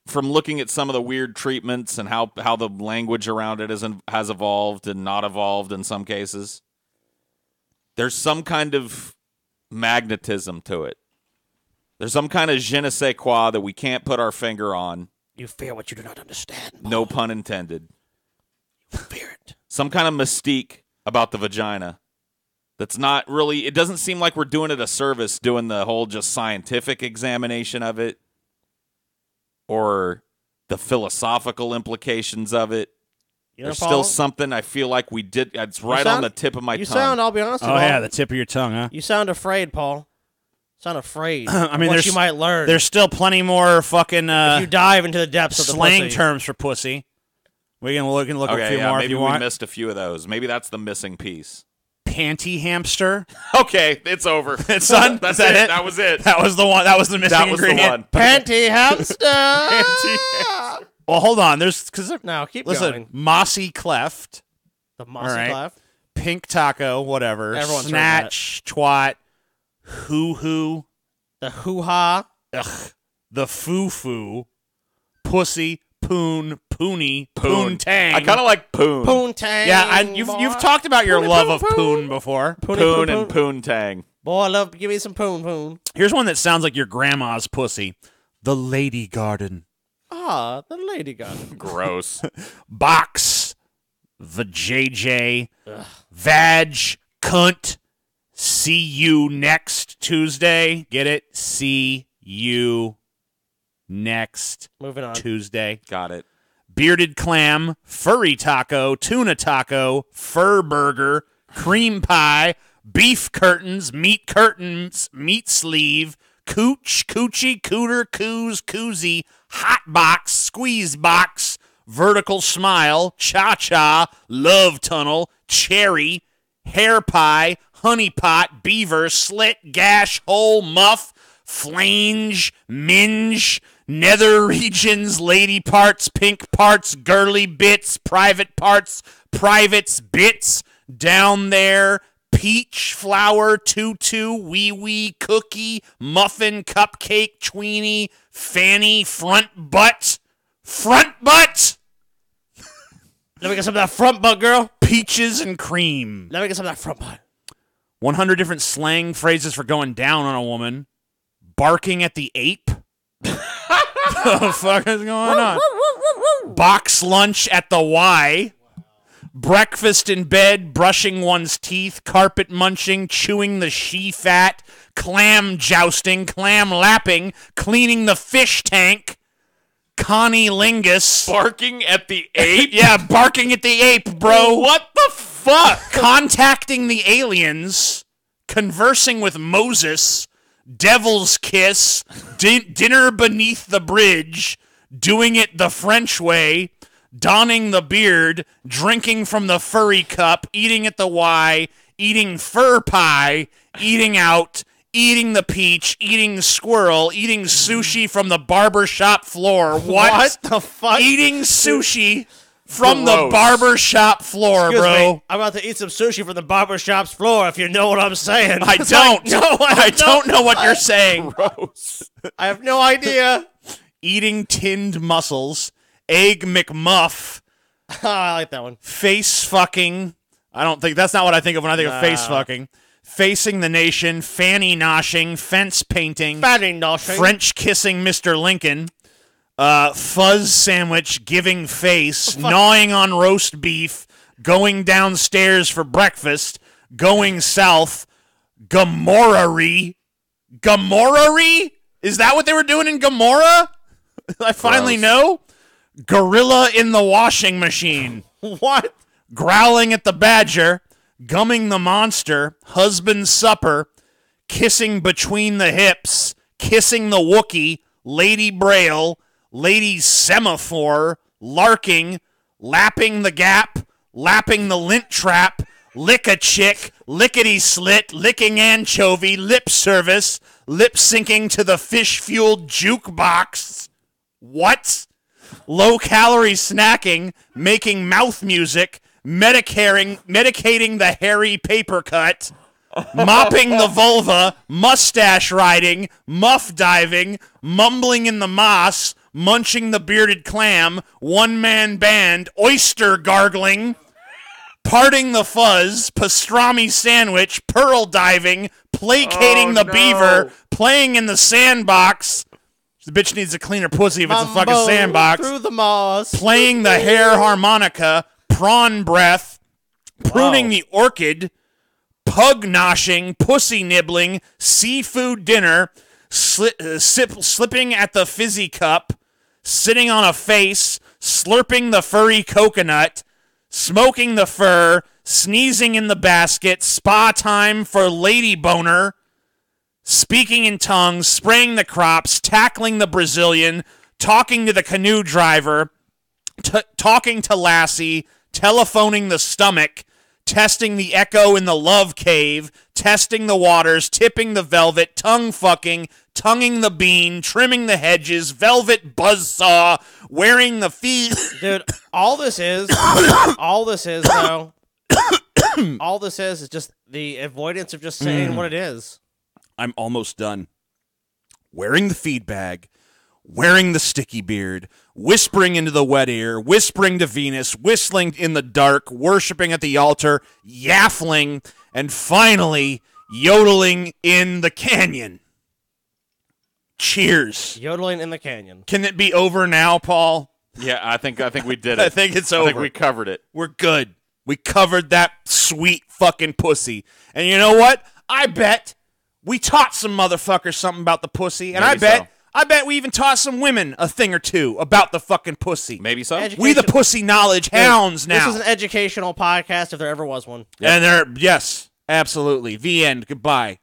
from looking at some of the weird treatments and how the language around it has evolved and not evolved in some cases, there's some kind of magnetism to it. There's some kind of je ne sais quoi that we can't put our finger on. You fear what you do not understand. No pun intended. Fear it. Some kind of mystique about the vagina that's not really, it doesn't seem like we're doing it a service doing the whole just scientific examination of it or the philosophical implications of it. You know, There's Paul, still something I feel like we did. It's right on sound- the tip of my you tongue. sound, I'll be honest with Oh you, yeah, Paul, the tip of your tongue, huh? you sound afraid, Paul. Sound afraid I mean, of what there's you might learn. There's still plenty more fucking if you dive into the depths of the slang pussy. terms for pussy. We can look at Okay, a few yeah, more if maybe you we want. missed a few of those. Maybe that's the missing piece. Panty hamster. Okay, it's over. It's done. That's Is that it? That was it. That was the one. That was the missing That was the ingredient. one. Panty hamster. Well, hold on. There's because No, keep listen, going. mossy cleft, The mossy all right. cleft. pink taco, whatever, Everyone's heard snatch, twat, hoo hoo, The hoo-ha. the foo foo, pussy, poon, poony, poontang. I kind of like poon. Poontang. Yeah, you've talked about your Poony, love poon, of poon. poon before. Poon and poontang. Boy, I love give me some poon. Here's one that sounds like your grandma's pussy. The Lady Garden. Ah, the lady gun. Gross. Box. The JJ. Vag. Cunt. See you next Tuesday. Get it? See you next Moving on. Tuesday. Got it. Bearded clam, furry taco, tuna taco, fur burger, cream pie, beef curtains, meat sleeve, cooch, coochie, cooter, coos, koozie, hot box, squeeze box, vertical smile, cha-cha, love tunnel, cherry, hair pie, honey pot, beaver, slit, gash, hole, muff, flange, minge, nether regions, lady parts, pink parts, girly bits, private parts, privates, bits, down there, peach, flower, tutu, wee-wee, cookie, muffin, cupcake, tweenie, fanny, front butt, Let me get some of that front butt, girl. peaches and cream. Let me get some of that front butt. 100 different slang phrases for going down on a woman. Barking at the ape. What the fuck is going on? Box lunch at the Y. Breakfast in bed, brushing one's teeth, carpet munching, chewing the she-fat, clam jousting, clam lapping, cleaning the fish tank, Connie Lingus. Barking at the ape? Yeah, barking at the ape, bro. What the fuck? Contacting the aliens, conversing with Moses, devil's kiss, dinner beneath the bridge, doing it the French way, donning the beard, drinking from the furry cup, eating at the Y, eating fur pie, eating out, eating the peach, eating squirrel, eating sushi from the barber shop floor. What the fuck? Eating sushi from the Gross. barber shop floor, Excuse bro. me. I'm about to eat some sushi from the barber shop's floor, if you know what I'm saying. I It's don't. like, no, I don't know what you're saying. Gross. I have no idea. Eating tinned mussels, egg McMuff, I like that one. Face fucking. I don't think that's not what I think of when I think of face fucking. Facing the nation, fanny noshing, fence painting, Fatty noshing. French kissing Mr. Lincoln, fuzz sandwich, giving face, gnawing on roast beef, going downstairs for breakfast, going south, Gomorrah-ry. Gomorrah-ry? Is that what they were doing in Gomorrah? I finally know. Gorilla in the washing machine. What? Growling at the badger, gumming the monster, husband's supper, kissing between the hips, kissing the Wookiee, Lady Braille, Lady Semaphore, larking, lapping the gap, lapping the lint trap, lick a chick, lickety slit, licking anchovy, lip service, lip syncing to the fish-fueled jukebox. What? Low-calorie snacking, making mouth music, medicating the hairy paper cut, mopping the vulva, mustache riding, muff diving, mumbling in the moss, munching the bearded clam, one-man band, oyster gargling, parting the fuzz, pastrami sandwich, pearl diving, placating the beaver, playing in the sandbox. The bitch needs a cleaner pussy if it's a fucking sandbox. Through the moss. Playing the hair harmonica, prawn breath, pruning the orchid, pug noshing, pussy nibbling, seafood dinner, slipping at the fizzy cup, sitting on a face, slurping the furry coconut, smoking the fur, sneezing in the basket, spa time for lady boner, speaking in tongues, spraying the crops, tackling the Brazilian, talking to the canoe driver, talking to Lassie, telephoning the stomach, testing the echo in the love cave, testing the waters, tipping the velvet, tongue fucking, tonguing the bean, trimming the hedges, velvet buzzsaw, wearing the feet. Dude, all this is though, all this is just the avoidance of just saying what it is. I'm almost done. Wearing the feed bag, wearing the sticky beard, whispering into the wet ear, whispering to Venus, whistling in the dark, worshiping at the altar, yaffling, and finally yodeling in the canyon. Cheers. Yodeling in the canyon. Can it be over now, Paul? Yeah, I think we did it. I think it's over. I think we covered it. We're good. We covered that sweet fucking pussy. And you know what? I bet we taught some motherfuckers something about the pussy. And Maybe I bet we even taught some women a thing or two about the fucking pussy. Maybe so. We the pussy knowledge hounds now. This is an educational podcast if there ever was one. And there, yes, absolutely. The end. Goodbye.